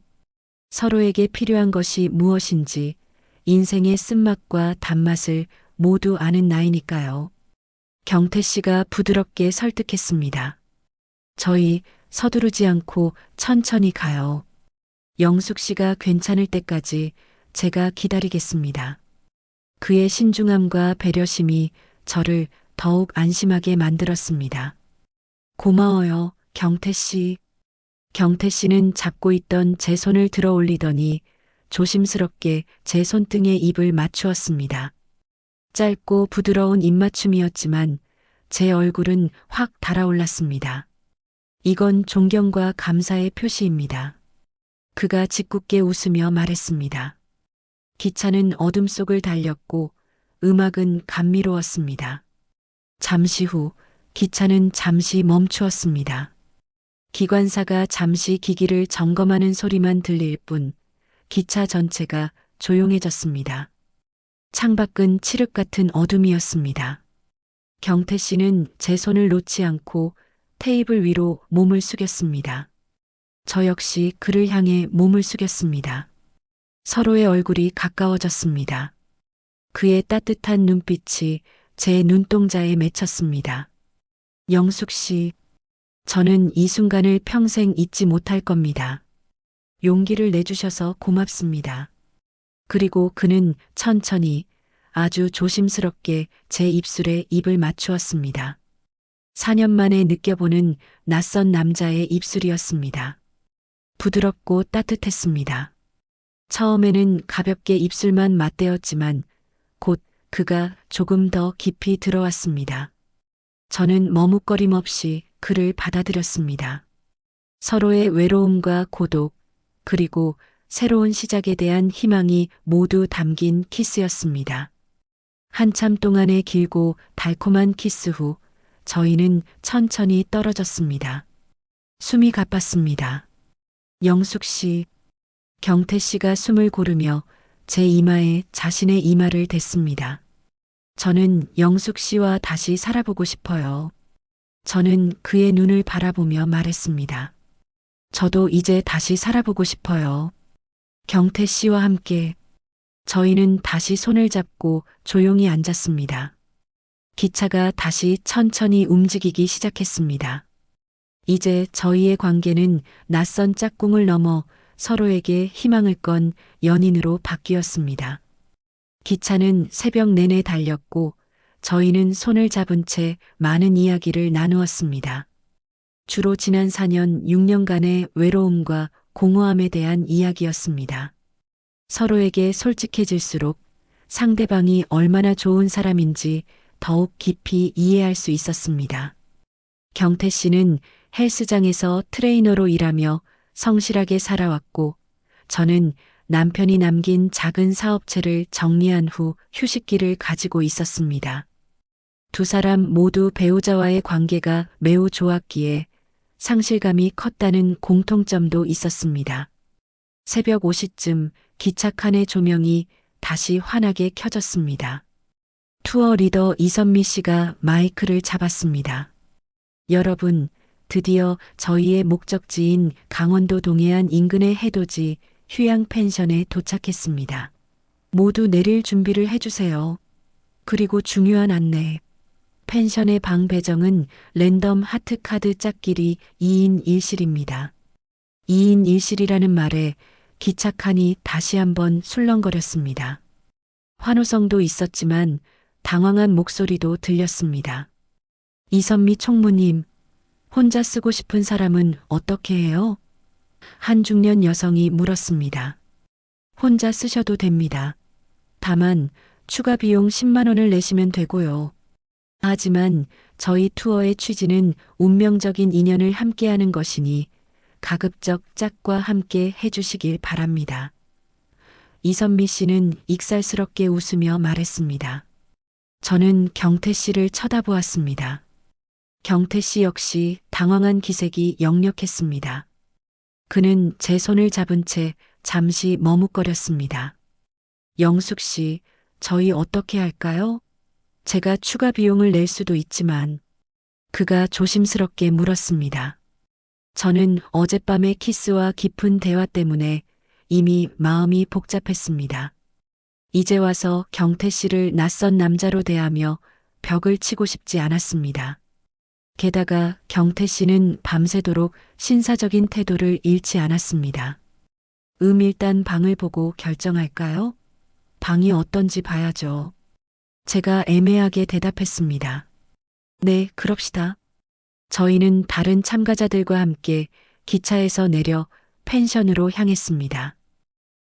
서로에게 필요한 것이 무엇인지 인생의 쓴맛과 단맛을 모두 아는 나이니까요. 경태 씨가 부드럽게 설득했습니다. 저희 서두르지 않고 천천히 가요. 영숙 씨가 괜찮을 때까지 제가 기다리겠습니다. 그의 신중함과 배려심이 저를 더욱 안심하게 만들었습니다. 고마워요, 경태 씨. 경태 씨는 잡고 있던 제 손을 들어 올리더니 조심스럽게 제 손등에 입을 맞추었습니다. 짧고 부드러운 입맞춤이었지만 제 얼굴은 확 달아올랐습니다. 이건 존경과 감사의 표시입니다. 그가 짓궂게 웃으며 말했습니다. 기차는 어둠 속을 달렸고 음악은 감미로웠습니다. 잠시 후 기차는 잠시 멈추었습니다. 기관사가 잠시 기기를 점검하는 소리만 들릴 뿐 기차 전체가 조용해졌습니다. 창밖은 칠흑 같은 어둠이었습니다. 경태 씨는 제 손을 놓지 않고 테이블 위로 몸을 숙였습니다. 저 역시 그를 향해 몸을 숙였습니다. 서로의 얼굴이 가까워졌습니다. 그의 따뜻한 눈빛이 제 눈동자에 맺혔습니다. 영숙 씨, 저는 이 순간을 평생 잊지 못할 겁니다. 용기를 내주셔서 고맙습니다. 그리고 그는 천천히 아주 조심스럽게 제 입술에 입을 맞추었습니다. 4년 만에 느껴보는 낯선 남자의 입술이었습니다. 부드럽고 따뜻했습니다. 처음에는 가볍게 입술만 맞대었지만 곧 그가 조금 더 깊이 들어왔습니다. 저는 머뭇거림 없이 그를 받아들였습니다. 서로의 외로움과 고독, 그리고 새로운 시작에 대한 희망이 모두 담긴 키스였습니다. 한참 동안의 길고 달콤한 키스 후 저희는 천천히 떨어졌습니다. 숨이 가빴습니다. 영숙 씨, 경태 씨가 숨을 고르며 제 이마에 자신의 이마를 댔습니다. 저는 영숙 씨와 다시 살아보고 싶어요. 저는 그의 눈을 바라보며 말했습니다. 저도 이제 다시 살아보고 싶어요. 경태 씨와 함께 저희는 다시 손을 잡고 조용히 앉았습니다. 기차가 다시 천천히 움직이기 시작했습니다. 이제 저희의 관계는 낯선 짝꿍을 넘어 서로에게 희망을 건 연인으로 바뀌었습니다. 기차는 새벽 내내 달렸고 저희는 손을 잡은 채 많은 이야기를 나누었습니다. 주로 지난 4년, 6년간의 외로움과 공허함에 대한 이야기였습니다. 서로에게 솔직해질수록 상대방이 얼마나 좋은 사람인지 더욱 깊이 이해할 수 있었습니다. 경태 씨는 헬스장에서 트레이너로 일하며 성실하게 살아왔고 저는 남편이 남긴 작은 사업체를 정리한 후 휴식기를 가지고 있었습니다. 두 사람 모두 배우자와의 관계가 매우 좋았기에 상실감이 컸다는 공통점도 있었습니다. 새벽 5시쯤 기차 칸의 조명이 다시 환하게 켜졌습니다. 투어 리더 이선미 씨가 마이크를 잡았습니다. 여러분, 드디어 저희의 목적지인 강원도 동해안 인근의 해돋이 휴양 펜션에 도착했습니다. 모두 내릴 준비를 해주세요. 그리고 중요한 안내. 펜션의 방 배정은 랜덤 하트카드 짝끼리 2인 1실입니다. 2인 1실이라는 말에 기차 칸이 다시 한번 술렁거렸습니다. 환호성도 있었지만 당황한 목소리도 들렸습니다. 이선미 총무님, 혼자 쓰고 싶은 사람은 어떻게 해요? 한 중년 여성이 물었습니다. 혼자 쓰셔도 됩니다. 다만 추가 비용 10만 원을 내시면 되고요. 하지만 저희 투어의 취지는 운명적인 인연을 함께하는 것이니 가급적 짝과 함께 해주시길 바랍니다. 이선미 씨는 익살스럽게 웃으며 말했습니다. 저는 경태 씨를 쳐다보았습니다. 경태 씨 역시 당황한 기색이 역력했습니다. 그는 제 손을 잡은 채 잠시 머뭇거렸습니다. 영숙 씨, 저희 어떻게 할까요? 제가 추가 비용을 낼 수도 있지만, 그가 조심스럽게 물었습니다. 저는 어젯밤의 키스와 깊은 대화 때문에 이미 마음이 복잡했습니다. 이제 와서 경태 씨를 낯선 남자로 대하며 벽을 치고 싶지 않았습니다. 게다가 경태 씨는 밤새도록 신사적인 태도를 잃지 않았습니다. 일단 방을 보고 결정할까요? 방이 어떤지 봐야죠. 제가 애매하게 대답했습니다. 네, 그럽시다. 저희는 다른 참가자들과 함께 기차에서 내려 펜션으로 향했습니다.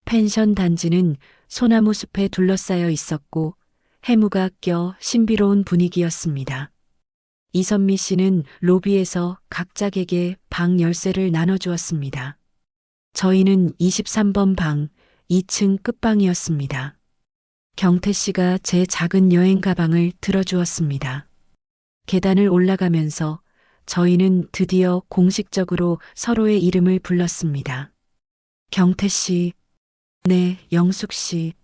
펜션 단지는 소나무 숲에 둘러싸여 있었고 해무가 껴 신비로운 분위기였습니다. 이선미 씨는 로비에서 각자에게 방 열쇠를 나눠주었습니다. 저희는 23번 방 2층 끝방이었습니다. 경태 씨가 제 작은 여행 가방을 들어주었습니다. 계단을 올라가면서 저희는 드디어 공식적으로 서로의 이름을 불렀습니다. 경태 씨, 네, 영숙 씨.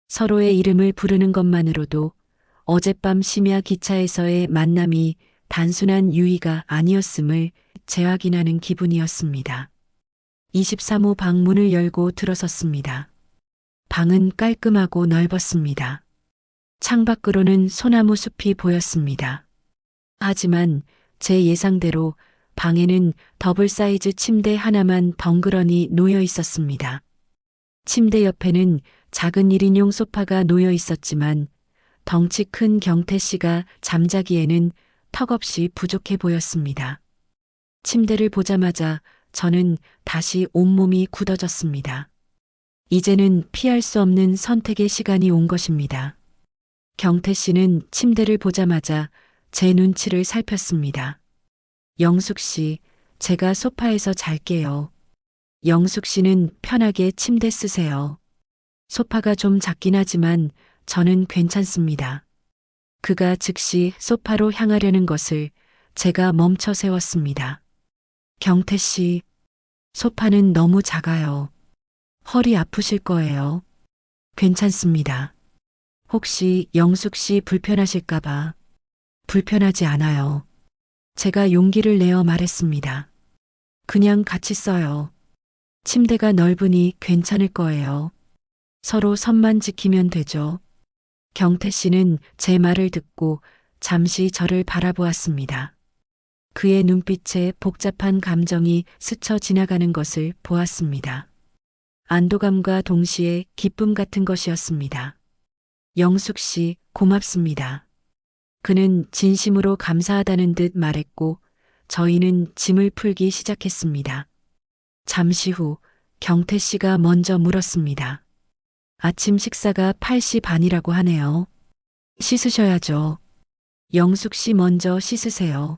서로의 이름을 부르는 것만으로도 어젯밤 심야 기차에서의 만남이 단순한 유의가 아니었음을 재확인하는 기분이었습니다. 23호 방 문을 열고 들어섰습니다. 방은 깔끔하고 넓었습니다. 창밖으로는 소나무 숲이 보였습니다. 하지만 제 예상대로 방에는 더블 사이즈 침대 하나만 덩그러니 놓여 있었습니다. 침대 옆에는 작은 1인용 소파가 놓여 있었지만 덩치 큰 경태 씨가 잠자기에는 턱없이 부족해 보였습니다. 침대를 보자마자 저는 다시 온몸이 굳어졌습니다. 이제는 피할 수 없는 선택의 시간이 온 것입니다. 경태 씨는 침대를 보자마자 제 눈치를 살폈습니다. 영숙 씨, 제가 소파에서 잘게요. 영숙 씨는 편하게 침대 쓰세요. 소파가 좀 작긴 하지만 저는 괜찮습니다. 그가 즉시 소파로 향하려는 것을 제가 멈춰 세웠습니다. 경태 씨, 소파는 너무 작아요. 허리 아프실 거예요. 괜찮습니다. 혹시 영숙 씨 불편하실까봐. 불편하지 않아요. 제가 용기를 내어 말했습니다. 그냥 같이 써요. 침대가 넓으니 괜찮을 거예요. 서로 선만 지키면 되죠. 경태 씨는 제 말을 듣고 잠시 저를 바라보았습니다. 그의 눈빛에 복잡한 감정이 스쳐 지나가는 것을 보았습니다. 안도감과 동시에 기쁨 같은 것이었습니다. 영숙 씨, 고맙습니다. 그는 진심으로 감사하다는 듯 말했고 저희는 짐을 풀기 시작했습니다. 잠시 후 경태 씨가 먼저 물었습니다. 아침 식사가 8시 반이라고 하네요. 씻으셔야죠. 영숙 씨 먼저 씻으세요.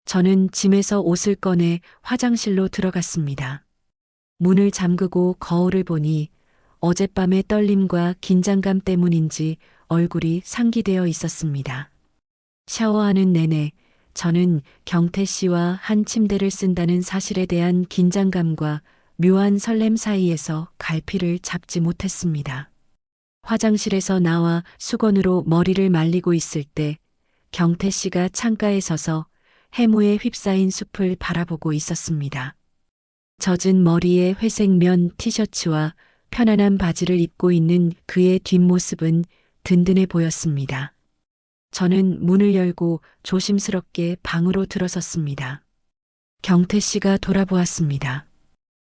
저는 짐에서 옷을 꺼내 화장실로 들어갔습니다. 문을 잠그고 거울을 보니 어젯밤의 떨림과 긴장감 때문인지 얼굴이 상기되어 있었습니다. 샤워하는 내내 저는 경태 씨와 한 침대를 쓴다는 사실에 대한 긴장감과 묘한 설렘 사이에서 갈피를 잡지 못했습니다. 화장실에서 나와 수건으로 머리를 말리고 있을 때 경태 씨가 창가에 서서 해무에 휩싸인 숲을 바라보고 있었습니다. 젖은 머리에 회색 면 티셔츠와 편안한 바지를 입고 있는 그의 뒷모습은 든든해 보였습니다. 저는 문을 열고 조심스럽게 방으로 들어섰습니다. 경태 씨가 돌아보았습니다.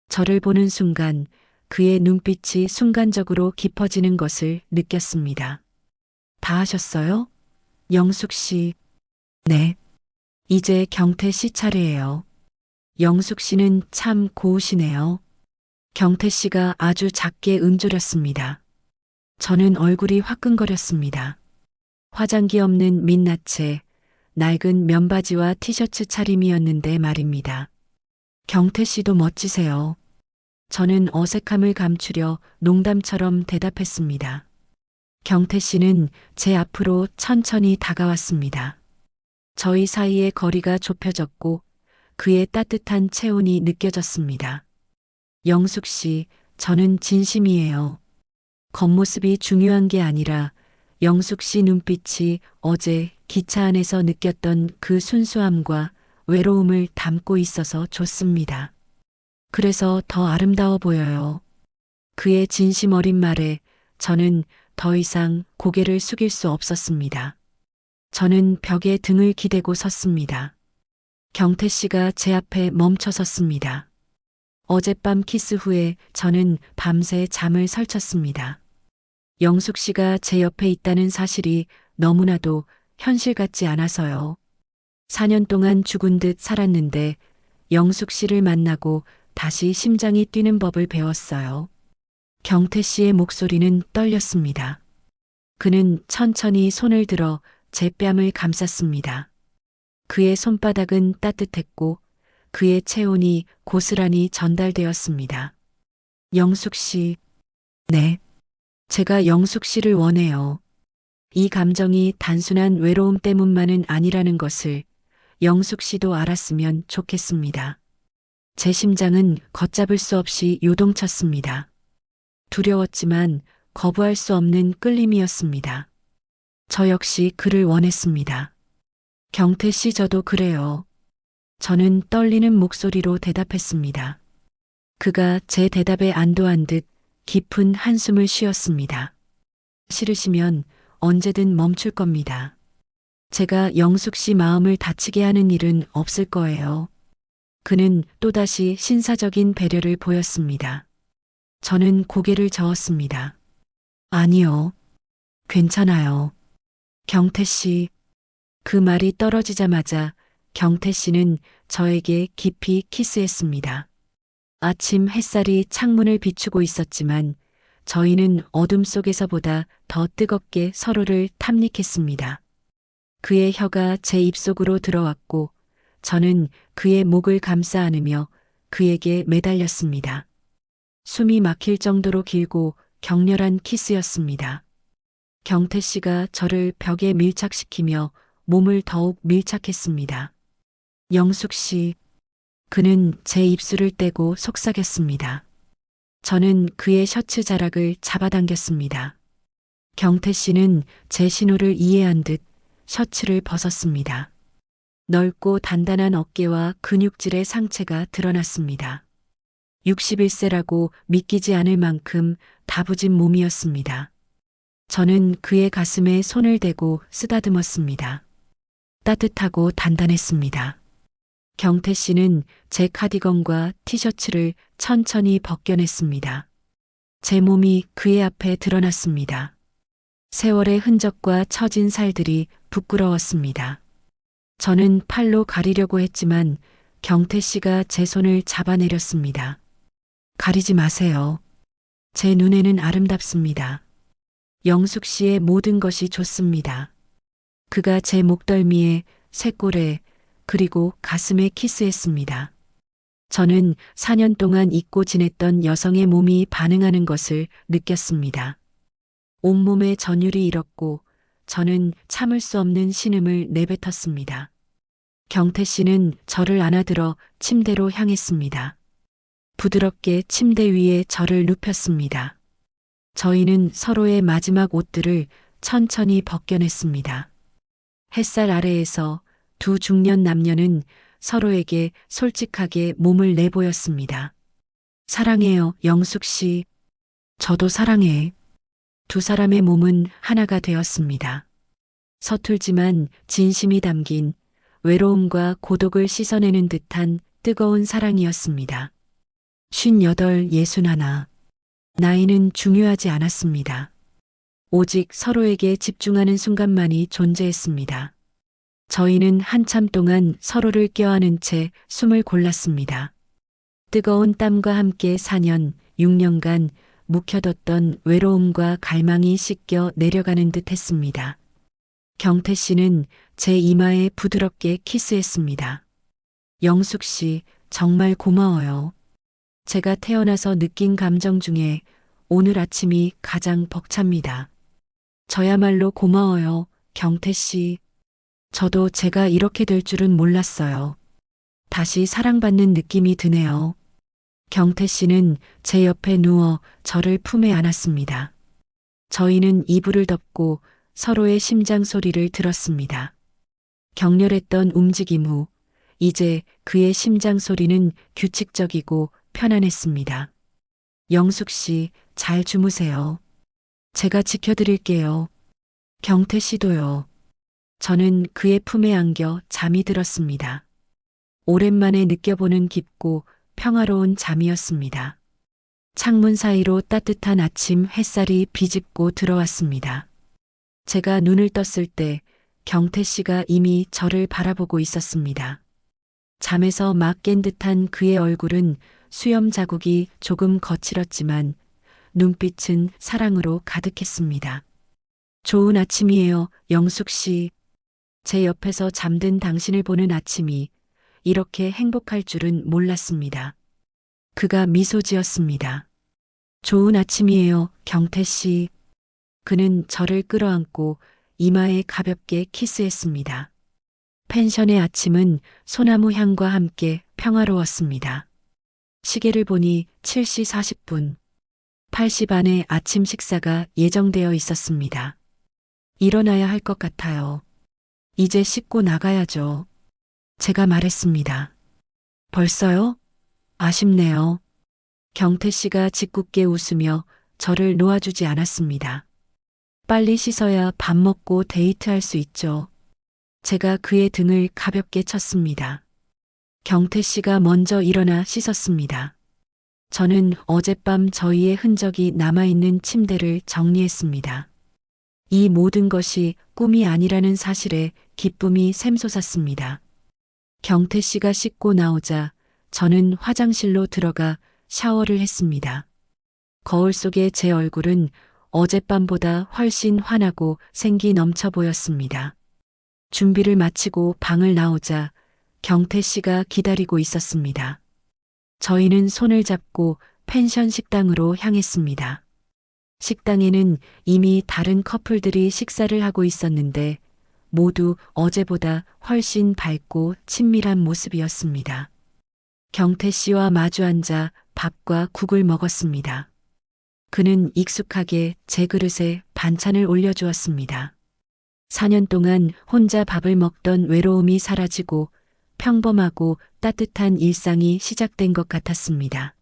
저를 보는 순간 그의 눈빛이 순간적으로 깊어지는 것을 느꼈습니다. 다 하셨어요? 영숙 씨. 네. 이제 경태 씨 차례예요. 영숙 씨는 참 고우시네요. 경태 씨가 아주 작게 음조렸습니다. 저는 얼굴이 화끈거렸습니다. 화장기 없는 민낯에 낡은 면바지와 티셔츠 차림이었는데 말입니다. 경태 씨도 멋지세요. 저는 어색함을 감추려 농담처럼 대답했습니다. 경태 씨는 제 앞으로 천천히 다가왔습니다. 저희 사이의 거리가 좁혀졌고 그의 따뜻한 체온이 느껴졌습니다. 영숙 씨, 저는 진심이에요. 겉모습이 중요한 게 아니라 영숙 씨 눈빛이 어제 기차 안에서 느꼈던 그 순수함과 외로움을 담고 있어서 좋습니다. 그래서 더 아름다워 보여요. 그의 진심 어린 말에 저는 더 이상 고개를 숙일 수 없었습니다. 저는 벽에 등을 기대고 섰습니다. 경태 씨가 제 앞에 멈춰 섰습니다. 어젯밤 키스 후에 저는 밤새 잠을 설쳤습니다. 영숙 씨가 제 옆에 있다는 사실이 너무나도 현실 같지 않아서요. 4년 동안 죽은 듯 살았는데 영숙 씨를 만나고 다시 심장이 뛰는 법을 배웠어요. 경태 씨의 목소리는 떨렸습니다. 그는 천천히 손을 들어 제 뺨을 감쌌습니다. 그의 손바닥은 따뜻했고 그의 체온이 고스란히 전달되었습니다. 영숙 씨, 네. 제가 영숙 씨를 원해요. 이 감정이 단순한 외로움 때문만은 아니라는 것을 영숙 씨도 알았으면 좋겠습니다. 제 심장은 걷잡을 수 없이 요동쳤습니다. 두려웠지만 거부할 수 없는 끌림이었습니다. 저 역시 그를 원했습니다. 경태 씨 저도 그래요. 저는 떨리는 목소리로 대답했습니다. 그가 제 대답에 안도한 듯 깊은 한숨을 쉬었습니다. 싫으시면 언제든 멈출 겁니다. 제가 영숙 씨 마음을 다치게 하는 일은 없을 거예요. 그는 또다시 신사적인 배려를 보였습니다. 저는 고개를 저었습니다. 아니요. 괜찮아요. 경태 씨. 그 말이 떨어지자마자 경태 씨는 저에게 깊이 키스했습니다. 아침 햇살이 창문을 비추고 있었지만 저희는 어둠 속에서보다 더 뜨겁게 서로를 탐닉했습니다. 그의 혀가 제 입속으로 들어왔고 저는 그의 목을 감싸 안으며 그에게 매달렸습니다. 숨이 막힐 정도로 길고 격렬한 키스였습니다. 경태 씨가 저를 벽에 밀착시키며 몸을 더욱 밀착했습니다. 영숙 씨, 그는 제 입술을 떼고 속삭였습니다. 저는 그의 셔츠 자락을 잡아당겼습니다. 경태 씨는 제 신호를 이해한 듯 셔츠를 벗었습니다. 넓고 단단한 어깨와 근육질의 상체가 드러났습니다. 61세라고 믿기지 않을 만큼 다부진 몸이었습니다. 저는 그의 가슴에 손을 대고 쓰다듬었습니다. 따뜻하고 단단했습니다. 경태 씨는 제 카디건과 티셔츠를 천천히 벗겨냈습니다. 제 몸이 그의 앞에 드러났습니다. 세월의 흔적과 처진 살들이 부끄러웠습니다. 저는 팔로 가리려고 했지만 경태 씨가 제 손을 잡아내렸습니다. 가리지 마세요. 제 눈에는 아름답습니다. 영숙 씨의 모든 것이 좋습니다. 그가 제 목덜미에, 쇄골에, 그리고 가슴에 키스했습니다. 저는 4년 동안 잊고 지냈던 여성의 몸이 반응하는 것을 느꼈습니다. 온몸의 전율이 일었고 저는 참을 수 없는 신음을 내뱉었습니다. 경태 씨는 저를 안아들어 침대로 향했습니다. 부드럽게 침대 위에 저를 눕혔습니다. 저희는 서로의 마지막 옷들을 천천히 벗겨냈습니다. 햇살 아래에서 두 중년 남녀는 서로에게 솔직하게 몸을 내보였습니다. 사랑해요, 영숙 씨. 저도 사랑해. 두 사람의 몸은 하나가 되었습니다. 서툴지만 진심이 담긴 외로움과 고독을 씻어내는 듯한 뜨거운 사랑이었습니다. 58, 61. 나이는 중요하지 않았습니다. 오직 서로에게 집중하는 순간만이 존재했습니다. 저희는 한참 동안 서로를 껴안은 채 숨을 골랐습니다. 뜨거운 땀과 함께 4년, 6년간 묵혀뒀던 외로움과 갈망이 씻겨 내려가는 듯 했습니다. 경태 씨는 제 이마에 부드럽게 키스했습니다. 영숙 씨, 정말 고마워요. 제가 태어나서 느낀 감정 중에 오늘 아침이 가장 벅찹니다. 저야말로 고마워요, 경태 씨. 저도 제가 이렇게 될 줄은 몰랐어요. 다시 사랑받는 느낌이 드네요. 경태 씨는 제 옆에 누워 저를 품에 안았습니다. 저희는 이불을 덮고 서로의 심장 소리를 들었습니다. 격렬했던 움직임 후 이제 그의 심장 소리는 규칙적이고 편안했습니다. 영숙 씨, 잘 주무세요. 제가 지켜드릴게요. 경태 씨도요. 저는 그의 품에 안겨 잠이 들었습니다. 오랜만에 느껴보는 깊고 평화로운 잠이었습니다. 창문 사이로 따뜻한 아침 햇살이 비집고 들어왔습니다. 제가 눈을 떴을 때 경태 씨가 이미 저를 바라보고 있었습니다. 잠에서 막 깬 듯한 그의 얼굴은 수염 자국이 조금 거칠었지만 눈빛은 사랑으로 가득했습니다. 좋은 아침이에요, 영숙 씨. 제 옆에서 잠든 당신을 보는 아침이 이렇게 행복할 줄은 몰랐습니다. 그가 미소 지었습니다. 좋은 아침이에요, 경태 씨. 그는 저를 끌어안고 이마에 가볍게 키스했습니다. 펜션의 아침은 소나무 향과 함께 평화로웠습니다. 시계를 보니 7시 40분. 8시 반에 아침 식사가 예정되어 있었습니다. 일어나야 할 것 같아요. 이제 씻고 나가야죠. 제가 말했습니다. 벌써요? 아쉽네요. 경태 씨가 짓궂게 웃으며 저를 놓아주지 않았습니다. 빨리 씻어야 밥 먹고 데이트할 수 있죠. 제가 그의 등을 가볍게 쳤습니다. 경태 씨가 먼저 일어나 씻었습니다. 저는 어젯밤 저희의 흔적이 남아있는 침대를 정리했습니다. 이 모든 것이 꿈이 아니라는 사실에 기쁨이 샘솟았습니다. 경태 씨가 씻고 나오자 저는 화장실로 들어가 샤워를 했습니다. 거울 속의 제 얼굴은 어젯밤보다 훨씬 환하고 생기 넘쳐 보였습니다. 준비를 마치고 방을 나오자 경태 씨가 기다리고 있었습니다. 저희는 손을 잡고 펜션 식당으로 향했습니다. 식당에는 이미 다른 커플들이 식사를 하고 있었는데 모두 어제보다 훨씬 밝고 친밀한 모습이었습니다. 경태 씨와 마주 앉아 밥과 국을 먹었습니다. 그는 익숙하게 제 그릇에 반찬을 올려주었습니다. 4년 동안 혼자 밥을 먹던 외로움이 사라지고 평범하고 따뜻한 일상이 시작된 것 같았습니다.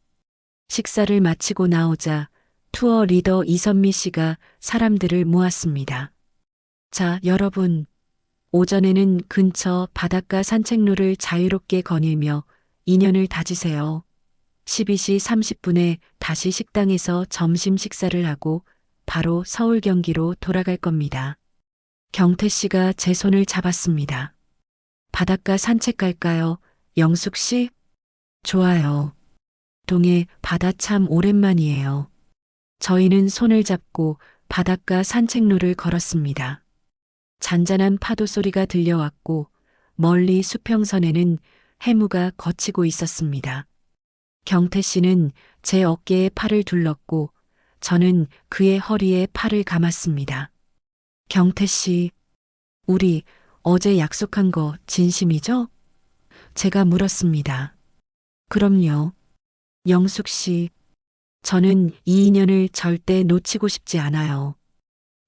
식사를 마치고 나오자 투어 리더 이선미 씨가 사람들을 모았습니다. 자, 여러분. 오전에는 근처 바닷가 산책로를 자유롭게 거닐며 인연을 다지세요. 12시 30분에 다시 식당에서 점심 식사를 하고 바로 서울 경기로 돌아갈 겁니다. 경태 씨가 제 손을 잡았습니다. 바닷가 산책 갈까요, 영숙 씨? 좋아요. 동해 바다 참 오랜만이에요. 저희는 손을 잡고 바닷가 산책로를 걸었습니다. 잔잔한 파도 소리가 들려왔고 멀리 수평선에는 해무가 걷히고 있었습니다. 경태 씨는 제 어깨에 팔을 둘렀고 저는 그의 허리에 팔을 감았습니다. 경태 씨, 우리 어제 약속한 거 진심이죠? 제가 물었습니다. 그럼요. 영숙 씨, 저는 이 인연을 절대 놓치고 싶지 않아요.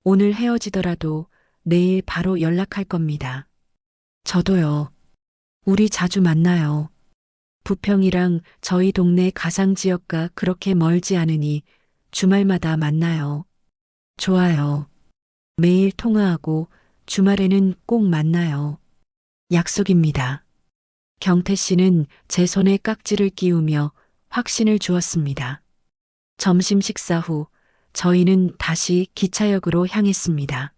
오늘 헤어지더라도 내일 바로 연락할 겁니다. 저도요. 우리 자주 만나요. 부평이랑 저희 동네 가상지역과 그렇게 멀지 않으니 주말마다 만나요. 좋아요. 매일 통화하고 주말에는 꼭 만나요. 약속입니다. 경태 씨는 제 손에 깍지를 끼우며 확신을 주었습니다. 점심 식사 후 저희는 다시 기차역으로 향했습니다.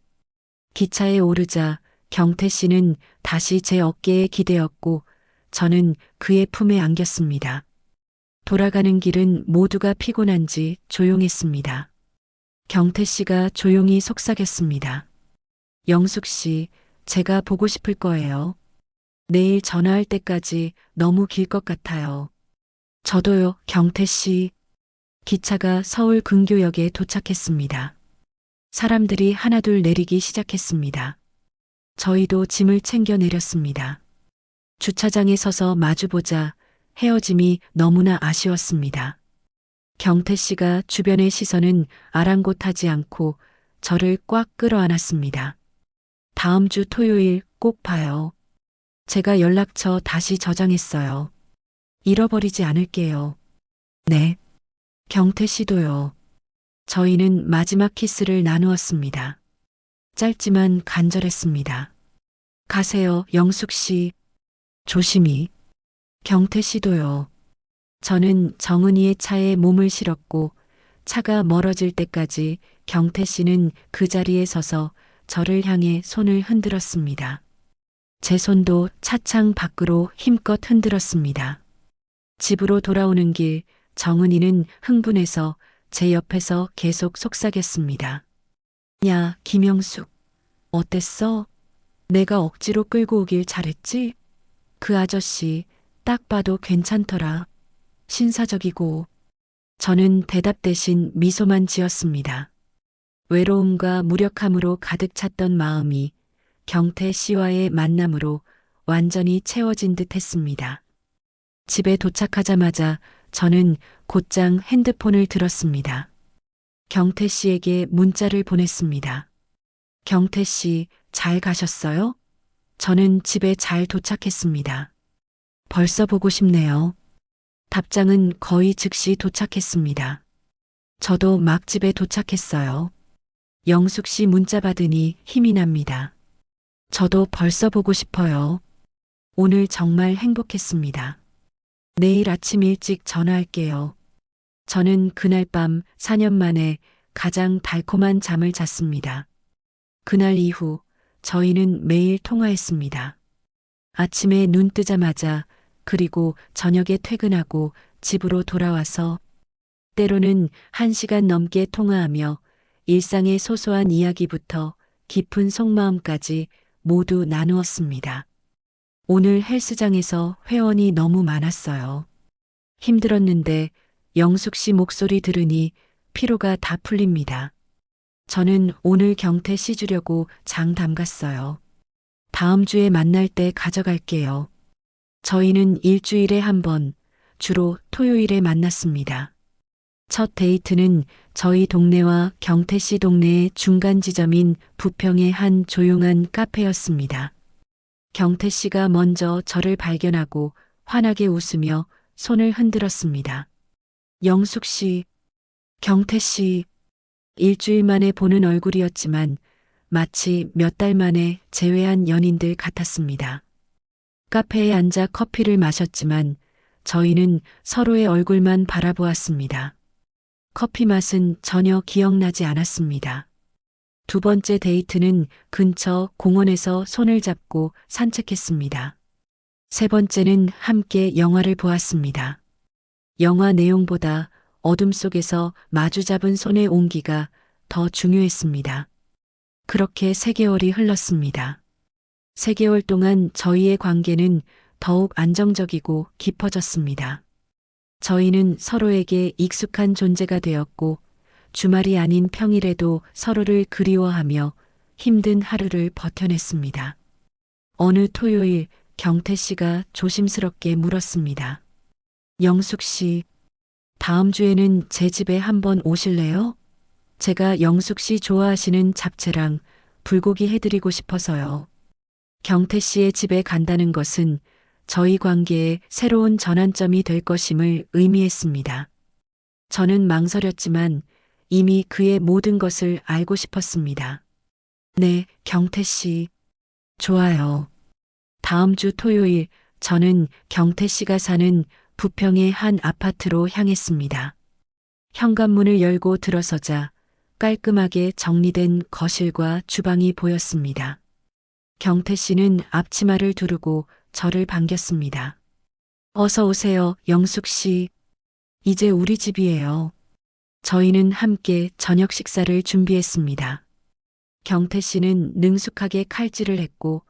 기차에 오르자 경태 씨는 다시 제 어깨에 기대었고 저는 그의 품에 안겼습니다. 돌아가는 길은 모두가 피곤한지 조용했습니다. 경태 씨가 조용히 속삭였습니다. 영숙 씨, 제가 보고 싶을 거예요. 내일 전화할 때까지 너무 길 것 같아요. 저도요, 경태 씨. 기차가 서울 근교역에 도착했습니다. 사람들이 하나둘 내리기 시작했습니다. 저희도 짐을 챙겨 내렸습니다. 주차장에 서서 마주보자 헤어짐이 너무나 아쉬웠습니다. 경태 씨가 주변의 시선은 아랑곳하지 않고 저를 꽉 끌어안았습니다. 다음 주 토요일 꼭 봐요. 제가 연락처 다시 저장했어요. 잃어버리지 않을게요. 네. 경태 씨도요. 저희는 마지막 키스를 나누었습니다. 짧지만 간절했습니다. 가세요, 영숙 씨. 조심히. 경태 씨도요. 저는 정은이의 차에 몸을 실었고 차가 멀어질 때까지 경태 씨는 그 자리에 서서 저를 향해 손을 흔들었습니다. 제 손도 차창 밖으로 힘껏 흔들었습니다. 집으로 돌아오는 길 정은이는 흥분해서 제 옆에서 계속 속삭였습니다. 야, 김영숙. 어땠어? 내가 억지로 끌고 오길 잘했지? 그 아저씨 딱 봐도 괜찮더라. 신사적이고. 저는 대답 대신 미소만 지었습니다. 외로움과 무력함으로 가득 찼던 마음이 경태 씨와의 만남으로 완전히 채워진 듯 했습니다. 집에 도착하자마자 저는 곧장 핸드폰을 들었습니다. 경태 씨에게 문자를 보냈습니다. 경태 씨, 잘 가셨어요? 저는 집에 잘 도착했습니다. 벌써 보고 싶네요. 답장은 거의 즉시 도착했습니다. 저도 막 집에 도착했어요. 영숙 씨 문자 받으니 힘이 납니다. 저도 벌써 보고 싶어요. 오늘 정말 행복했습니다. 내일 아침 일찍 전화할게요. 저는 그날 밤 4년 만에 가장 달콤한 잠을 잤습니다. 그날 이후 저희는 매일 통화했습니다. 아침에 눈 뜨자마자 그리고 저녁에 퇴근하고 집으로 돌아와서 때로는 1시간 넘게 통화하며 일상의 소소한 이야기부터 깊은 속마음까지 모두 나누었습니다. 오늘 헬스장에서 회원이 너무 많았어요. 힘들었는데 영숙 씨 목소리 들으니 피로가 다 풀립니다. 저는 오늘 경태 씨 주려고 장 담갔어요. 다음 주에 만날 때 가져갈게요. 저희는 일주일에 한 번, 주로 토요일에 만났습니다. 첫 데이트는 저희 동네와 경태 씨 동네의 중간 지점인 부평의 한 조용한 카페였습니다. 경태 씨가 먼저 저를 발견하고 환하게 웃으며 손을 흔들었습니다. 영숙 씨, 경태 씨, 일주일 만에 보는 얼굴이었지만 마치 몇 달 만에 재회한 연인들 같았습니다. 카페에 앉아 커피를 마셨지만 저희는 서로의 얼굴만 바라보았습니다. 커피 맛은 전혀 기억나지 않았습니다. 두 번째 데이트는 근처 공원에서 손을 잡고 산책했습니다. 세 번째는 함께 영화를 보았습니다. 영화 내용보다 어둠 속에서 마주 잡은 손의 온기가 더 중요했습니다. 그렇게 3개월이 흘렀습니다. 3개월 동안 저희의 관계는 더욱 안정적이고 깊어졌습니다. 저희는 서로에게 익숙한 존재가 되었고 주말이 아닌 평일에도 서로를 그리워하며 힘든 하루를 버텨냈습니다. 어느 토요일 경태 씨가 조심스럽게 물었습니다. 영숙 씨, 다음 주에는 제 집에 한번 오실래요? 제가 영숙 씨 좋아하시는 잡채랑 불고기 해드리고 싶어서요. 경태 씨의 집에 간다는 것은 저희 관계의 새로운 전환점이 될 것임을 의미했습니다. 저는 망설였지만 이미 그의 모든 것을 알고 싶었습니다. 네, 경태 씨. 좋아요. 다음 주 토요일 저는 경태 씨가 사는 부평의 한 아파트로 향했습니다. 현관문을 열고 들어서자 깔끔하게 정리된 거실과 주방이 보였습니다. 경태 씨는 앞치마를 두르고 저를 반겼습니다. 어서 오세요, 영숙 씨. 이제 우리 집이에요. 저희는 함께 저녁 식사를 준비했습니다. 경태 씨는 능숙하게 칼질을 했고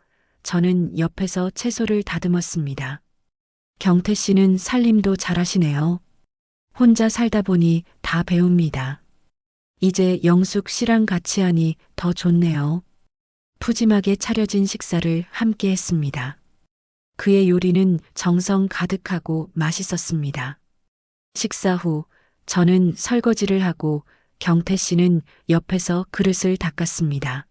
저는 옆에서 채소를 다듬었습니다. 경태 씨는 살림도 잘하시네요. 혼자 살다 보니 다 배웁니다. 이제 영숙 씨랑 같이 하니 더 좋네요. 푸짐하게 차려진 식사를 함께 했습니다. 그의 요리는 정성 가득하고 맛있었습니다. 식사 후 저는 설거지를 하고 경태 씨는 옆에서 그릇을 닦았습니다.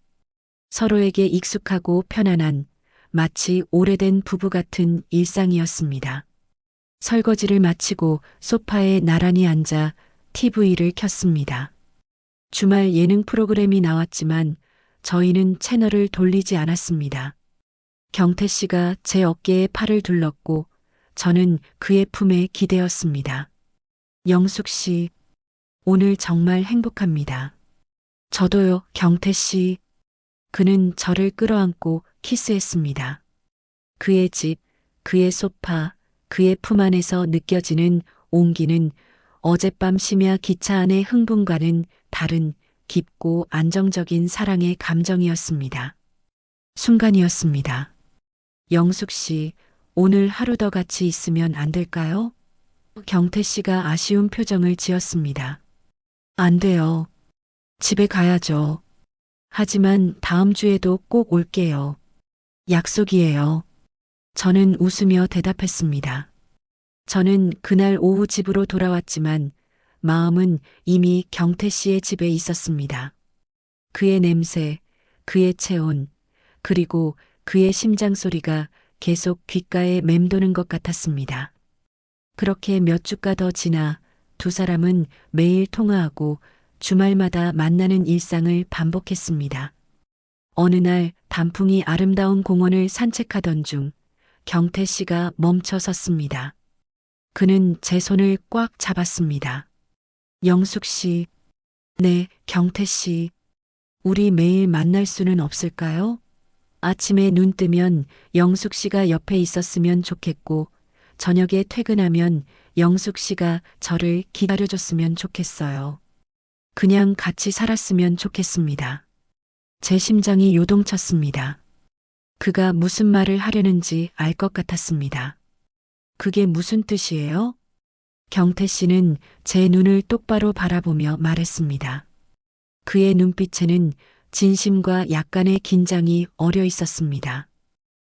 서로에게 익숙하고 편안한 마치 오래된 부부 같은 일상이었습니다. 설거지를 마치고 소파에 나란히 앉아 TV를 켰습니다. 주말 예능 프로그램이 나왔지만 저희는 채널을 돌리지 않았습니다. 경태 씨가 제 어깨에 팔을 둘렀고 저는 그의 품에 기대었습니다. 영숙 씨, 오늘 정말 행복합니다. 저도요, 경태 씨. 그는 저를 끌어안고 키스했습니다. 그의 집, 그의 소파, 그의 품 안에서 느껴지는 온기는 어젯밤 심야 기차 안의 흥분과는 다른 깊고 안정적인 사랑의 감정이었습니다. 순간이었습니다. 영숙 씨, 오늘 하루 더 같이 있으면 안 될까요? 경태 씨가 아쉬운 표정을 지었습니다. 안 돼요. 집에 가야죠. 하지만 다음 주에도 꼭 올게요. 약속이에요. 저는 웃으며 대답했습니다. 저는 그날 오후 집으로 돌아왔지만 마음은 이미 경태 씨의 집에 있었습니다. 그의 냄새, 그의 체온, 그리고 그의 심장 소리가 계속 귓가에 맴도는 것 같았습니다. 그렇게 몇 주가 더 지나 두 사람은 매일 통화하고 주말마다 만나는 일상을 반복했습니다. 어느 날 단풍이 아름다운 공원을 산책하던 중 경태 씨가 멈춰 섰습니다. 그는 제 손을 꽉 잡았습니다. 영숙 씨, 네, 경태 씨. 우리 매일 만날 수는 없을까요? 아침에 눈 뜨면 영숙 씨가 옆에 있었으면 좋겠고, 저녁에 퇴근하면 영숙 씨가 저를 기다려줬으면 좋겠어요. 그냥 같이 살았으면 좋겠습니다. 제 심장이 요동쳤습니다. 그가 무슨 말을 하려는지 알 것 같았습니다. 그게 무슨 뜻이에요? 경태 씨는 제 눈을 똑바로 바라보며 말했습니다. 그의 눈빛에는 진심과 약간의 긴장이 어려 있었습니다.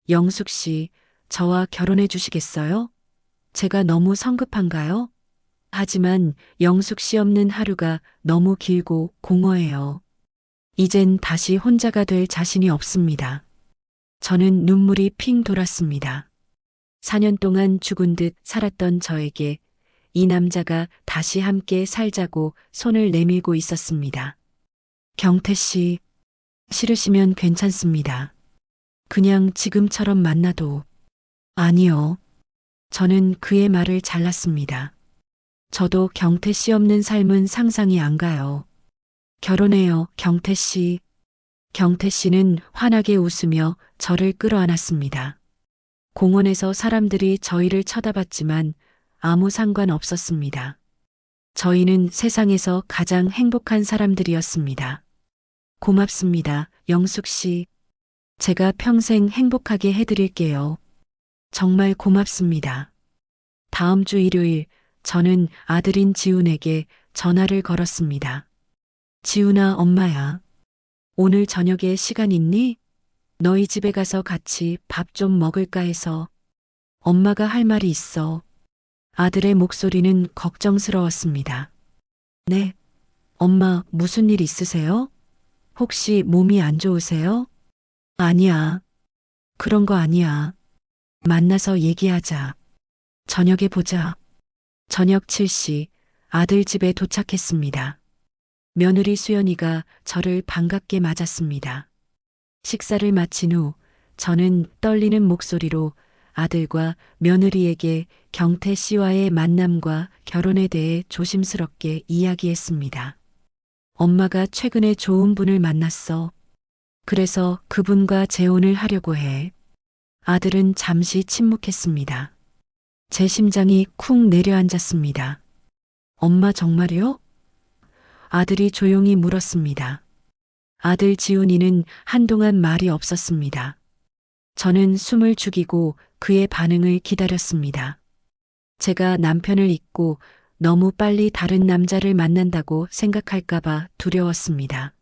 영숙 씨, 저와 결혼해 주시겠어요? 제가 너무 성급한가요? 하지만 영숙 씨 없는 하루가 너무 길고 공허해요. 이젠 다시 혼자가 될 자신이 없습니다. 저는 눈물이 핑 돌았습니다. 4년 동안 죽은 듯 살았던 저에게 이 남자가 다시 함께 살자고 손을 내밀고 있었습니다. 경태 씨, 싫으시면 괜찮습니다. 그냥 지금처럼 만나도. 아니요. 저는 그의 말을 잘랐습니다. 저도 경태 씨 없는 삶은 상상이 안 가요. 결혼해요, 경태 씨. 경태 씨는 환하게 웃으며 저를 끌어안았습니다. 공원에서 사람들이 저희를 쳐다봤지만 아무 상관 없었습니다. 저희는 세상에서 가장 행복한 사람들이었습니다. 고맙습니다, 영숙 씨. 제가 평생 행복하게 해드릴게요. 정말 고맙습니다. 다음 주 일요일, 저는 아들인 지훈에게 전화를 걸었습니다. 지훈아, 엄마야. 오늘 저녁에 시간 있니? 너희 집에 가서 같이 밥 좀 먹을까 해서. 엄마가 할 말이 있어. 아들의 목소리는 걱정스러웠습니다. 네. 엄마, 무슨 일 있으세요? 혹시 몸이 안 좋으세요? 아니야. 그런 거 아니야. 만나서 얘기하자. 저녁에 보자. 저녁 7시 아들 집에 도착했습니다. 며느리 수연이가 저를 반갑게 맞았습니다. 식사를 마친 후 저는 떨리는 목소리로 아들과 며느리에게 경태 씨와의 만남과 결혼에 대해 조심스럽게 이야기했습니다. 엄마가 최근에 좋은 분을 만났어. 그래서 그분과 재혼을 하려고 해. 아들은 잠시 침묵했습니다. 제 심장이 쿵 내려앉았습니다. 엄마 정말요? 아들이 조용히 물었습니다. 아들 지훈이는 한동안 말이 없었습니다. 저는 숨을 죽이고 그의 반응을 기다렸습니다. 제가 남편을 잊고 너무 빨리 다른 남자를 만난다고 생각할까봐 두려웠습니다.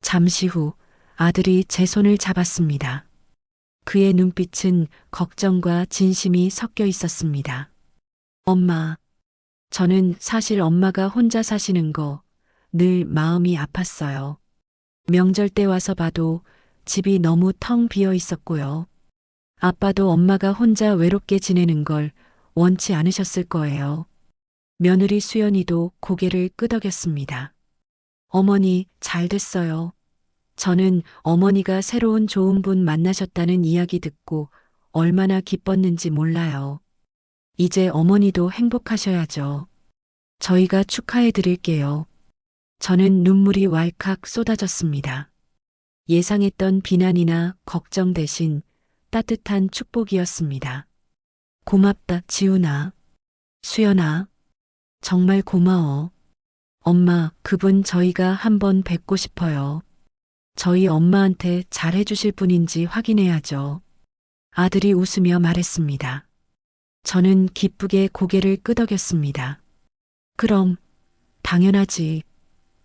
잠시 후 아들이 제 손을 잡았습니다. 그의 눈빛은 걱정과 진심이 섞여 있었습니다. 엄마, 저는 사실 엄마가 혼자 사시는 거 늘 마음이 아팠어요. 명절 때 와서 봐도 집이 너무 텅 비어 있었고요. 아빠도 엄마가 혼자 외롭게 지내는 걸 원치 않으셨을 거예요. 며느리 수연이도 고개를 끄덕였습니다. 어머니, 잘 됐어요. 저는 어머니가 새로운 좋은 분 만나셨다는 이야기 듣고 얼마나 기뻤는지 몰라요. 이제 어머니도 행복하셔야죠. 저희가 축하해 드릴게요. 저는 눈물이 왈칵 쏟아졌습니다. 예상했던 비난이나 걱정 대신 따뜻한 축복이었습니다. 고맙다, 지훈아. 수연아. 정말 고마워. 엄마, 그분 저희가 한번 뵙고 싶어요. 저희 엄마한테 잘해주실 분인지 확인해야죠. 아들이 웃으며 말했습니다. 저는 기쁘게 고개를 끄덕였습니다. 그럼, 당연하지.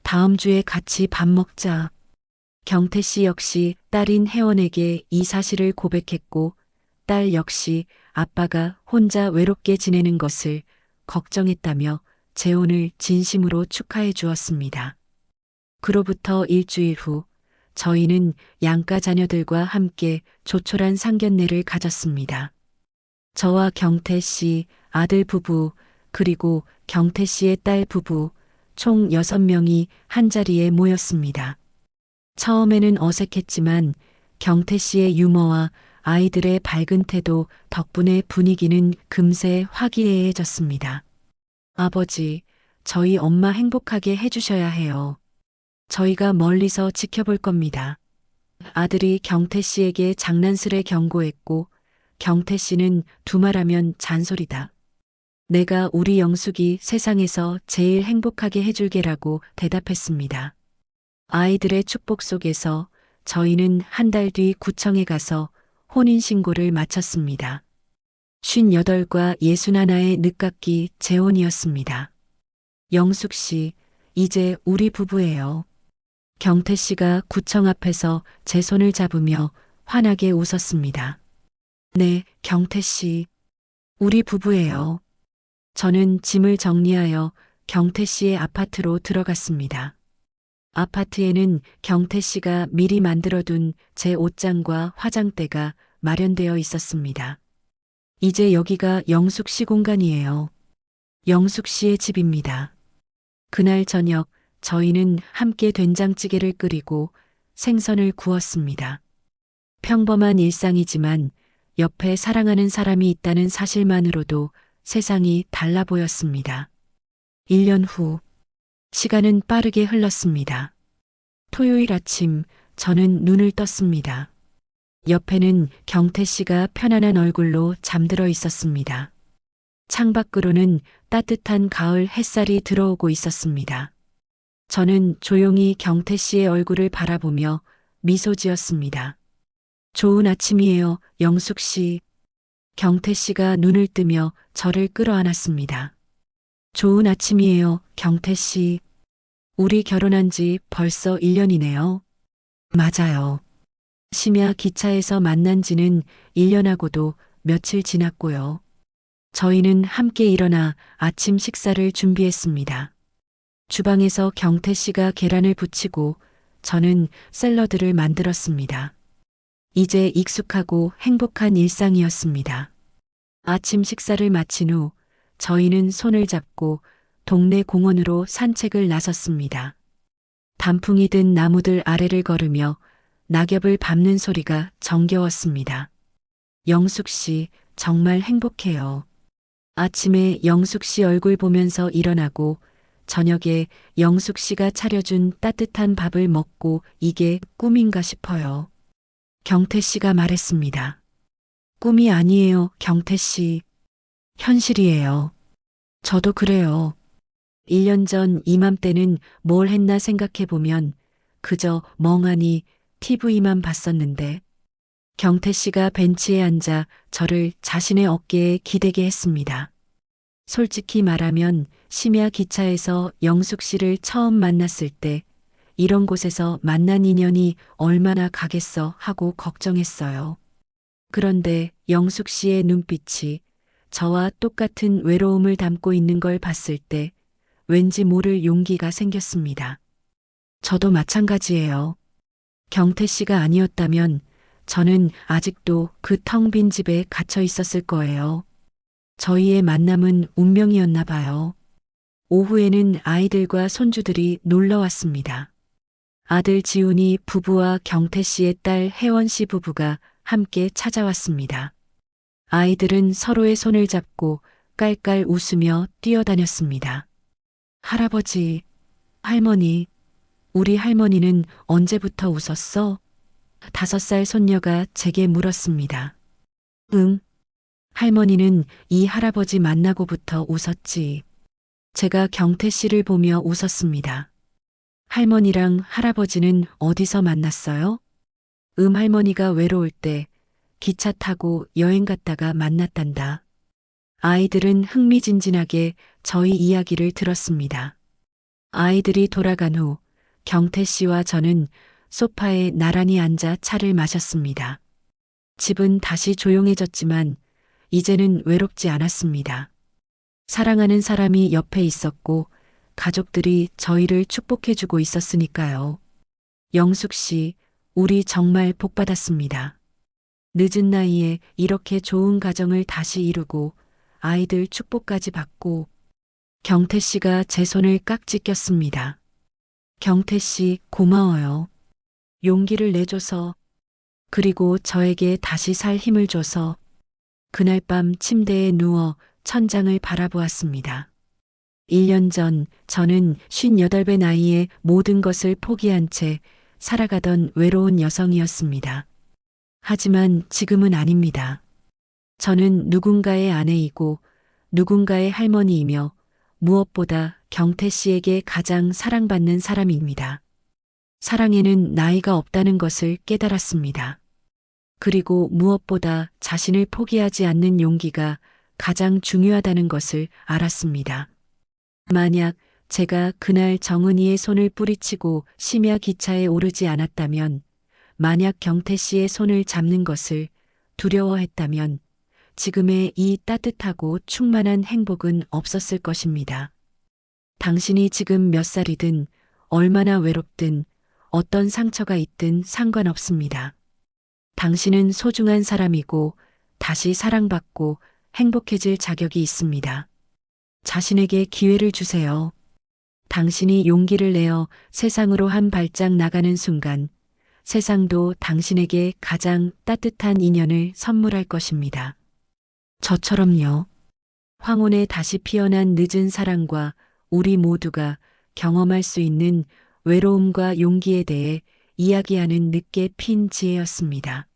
다음 주에 같이 밥 먹자. 경태 씨 역시 딸인 혜원에게 이 사실을 고백했고, 딸 역시 아빠가 혼자 외롭게 지내는 것을 걱정했다며 재혼을 진심으로 축하해 주었습니다. 그로부터 일주일 후, 저희는 양가 자녀들과 함께 조촐한 상견례를 가졌습니다. 저와 경태 씨 아들 부부, 그리고 경태 씨의 딸 부부, 총 6명이 한자리에 모였습니다. 처음에는 어색했지만 경태 씨의 유머와 아이들의 밝은 태도 덕분에 분위기는 금세 화기애애해졌습니다. 아버지, 저희 엄마 행복하게 해주셔야 해요. 저희가 멀리서 지켜볼 겁니다. 아들이 경태 씨에게 장난스레 경고했고, 경태 씨는 두말하면 잔소리다. 내가 우리 영숙이 세상에서 제일 행복하게 해줄게라고 대답했습니다. 아이들의 축복 속에서 저희는 한 달 뒤 구청에 가서 혼인신고를 마쳤습니다. 58과 61의 늦깎이 재혼이었습니다. 영숙 씨, 이제 우리 부부예요. 경태 씨가 구청 앞에서 제 손을 잡으며 환하게 웃었습니다. 네, 경태 씨. 우리 부부예요. 저는 짐을 정리하여 경태 씨의 아파트로 들어갔습니다. 아파트에는 경태 씨가 미리 만들어둔 제 옷장과 화장대가 마련되어 있었습니다. 이제 여기가 영숙 씨 공간이에요. 영숙 씨의 집입니다. 그날 저녁 저희는 함께 된장찌개를 끓이고 생선을 구웠습니다. 평범한 일상이지만 옆에 사랑하는 사람이 있다는 사실만으로도 세상이 달라 보였습니다. 1년 후, 시간은 빠르게 흘렀습니다. 토요일 아침, 저는 눈을 떴습니다. 옆에는 경태 씨가 편안한 얼굴로 잠들어 있었습니다. 창밖으로는 따뜻한 가을 햇살이 들어오고 있었습니다. 저는 조용히 경태 씨의 얼굴을 바라보며 미소 지었습니다. 좋은 아침이에요, 영숙 씨. 경태 씨가 눈을 뜨며 저를 끌어안았습니다. 좋은 아침이에요, 경태 씨. 우리 결혼한 지 벌써 1년이네요. 맞아요. 심야 기차에서 만난 지는 1년하고도 며칠 지났고요. 저희는 함께 일어나 아침 식사를 준비했습니다. 주방에서 경태 씨가 계란을 부치고 저는 샐러드를 만들었습니다. 이제 익숙하고 행복한 일상이었습니다. 아침 식사를 마친 후 저희는 손을 잡고 동네 공원으로 산책을 나섰습니다. 단풍이 든 나무들 아래를 걸으며 낙엽을 밟는 소리가 정겨웠습니다. 영숙 씨, 정말 행복해요. 아침에 영숙 씨 얼굴 보면서 일어나고 저녁에 영숙 씨가 차려준 따뜻한 밥을 먹고 이게 꿈인가 싶어요. 경태 씨가 말했습니다. 꿈이 아니에요, 경태 씨. 현실이에요. 저도 그래요. 1년 전 이맘때는 뭘 했나 생각해보면 그저 멍하니 TV만 봤었는데 경태 씨가 벤치에 앉아 저를 자신의 어깨에 기대게 했습니다. 솔직히 말하면 심야 기차에서 영숙 씨를 처음 만났을 때 이런 곳에서 만난 인연이 얼마나 가겠어 하고 걱정했어요. 그런데 영숙 씨의 눈빛이 저와 똑같은 외로움을 담고 있는 걸 봤을 때 왠지 모를 용기가 생겼습니다. 저도 마찬가지예요. 경태 씨가 아니었다면 저는 아직도 그 텅 빈 집에 갇혀 있었을 거예요. 저희의 만남은 운명이었나 봐요. 오후에는 아이들과 손주들이 놀러 왔습니다. 아들 지훈이 부부와 경태 씨의 딸 혜원 씨 부부가 함께 찾아왔습니다. 아이들은 서로의 손을 잡고 깔깔 웃으며 뛰어다녔습니다. 할아버지, 할머니, 우리 할머니는 언제부터 웃었어? 5살 손녀가 제게 물었습니다. 응. 할머니는 이 할아버지 만나고부터 웃었지. 제가 경태 씨를 보며 웃었습니다. 할머니랑 할아버지는 어디서 만났어요? 할머니가 외로울 때 기차 타고 여행 갔다가 만났단다. 아이들은 흥미진진하게 저희 이야기를 들었습니다. 아이들이 돌아간 후 경태 씨와 저는 소파에 나란히 앉아 차를 마셨습니다. 집은 다시 조용해졌지만 이제는 외롭지 않았습니다. 사랑하는 사람이 옆에 있었고 가족들이 저희를 축복해주고 있었으니까요. 영숙 씨, 우리 정말 복받았습니다. 늦은 나이에 이렇게 좋은 가정을 다시 이루고 아이들 축복까지 받고 경태 씨가 제 손을 깍지 꼈습니다. 경태 씨, 고마워요. 용기를 내줘서, 그리고 저에게 다시 살 힘을 줘서. 그날 밤 침대에 누워 천장을 바라보았습니다. 1년 전 저는 58배 나이에 모든 것을 포기한 채 살아가던 외로운 여성이었습니다. 하지만 지금은 아닙니다. 저는 누군가의 아내이고 누군가의 할머니이며 무엇보다 경태 씨에게 가장 사랑받는 사람입니다. 사랑에는 나이가 없다는 것을 깨달았습니다. 그리고 무엇보다 자신을 포기하지 않는 용기가 가장 중요하다는 것을 알았습니다. 만약 제가 그날 정은이의 손을 뿌리치고 심야 기차에 오르지 않았다면, 만약 경태 씨의 손을 잡는 것을 두려워했다면, 지금의 이 따뜻하고 충만한 행복은 없었을 것입니다. 당신이 지금 몇 살이든, 얼마나 외롭든, 어떤 상처가 있든 상관없습니다. 당신은 소중한 사람이고 다시 사랑받고 행복해질 자격이 있습니다. 자신에게 기회를 주세요. 당신이 용기를 내어 세상으로 한 발짝 나가는 순간 세상도 당신에게 가장 따뜻한 인연을 선물할 것입니다. 저처럼요. 황혼에 다시 피어난 늦은 사랑과 우리 모두가 경험할 수 있는 외로움과 용기에 대해 이야기하는 늦게 핀 지혜였습니다.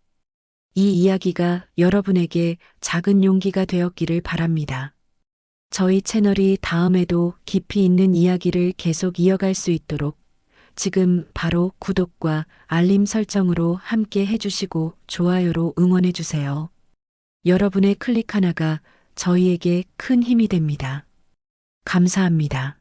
이 이야기가 여러분에게 작은 용기가 되었기를 바랍니다. 저희 채널이 다음에도 깊이 있는 이야기를 계속 이어갈 수 있도록 지금 바로 구독과 알림 설정으로 함께 해주시고 좋아요로 응원해주세요. 여러분의 클릭 하나가 저희에게 큰 힘이 됩니다. 감사합니다.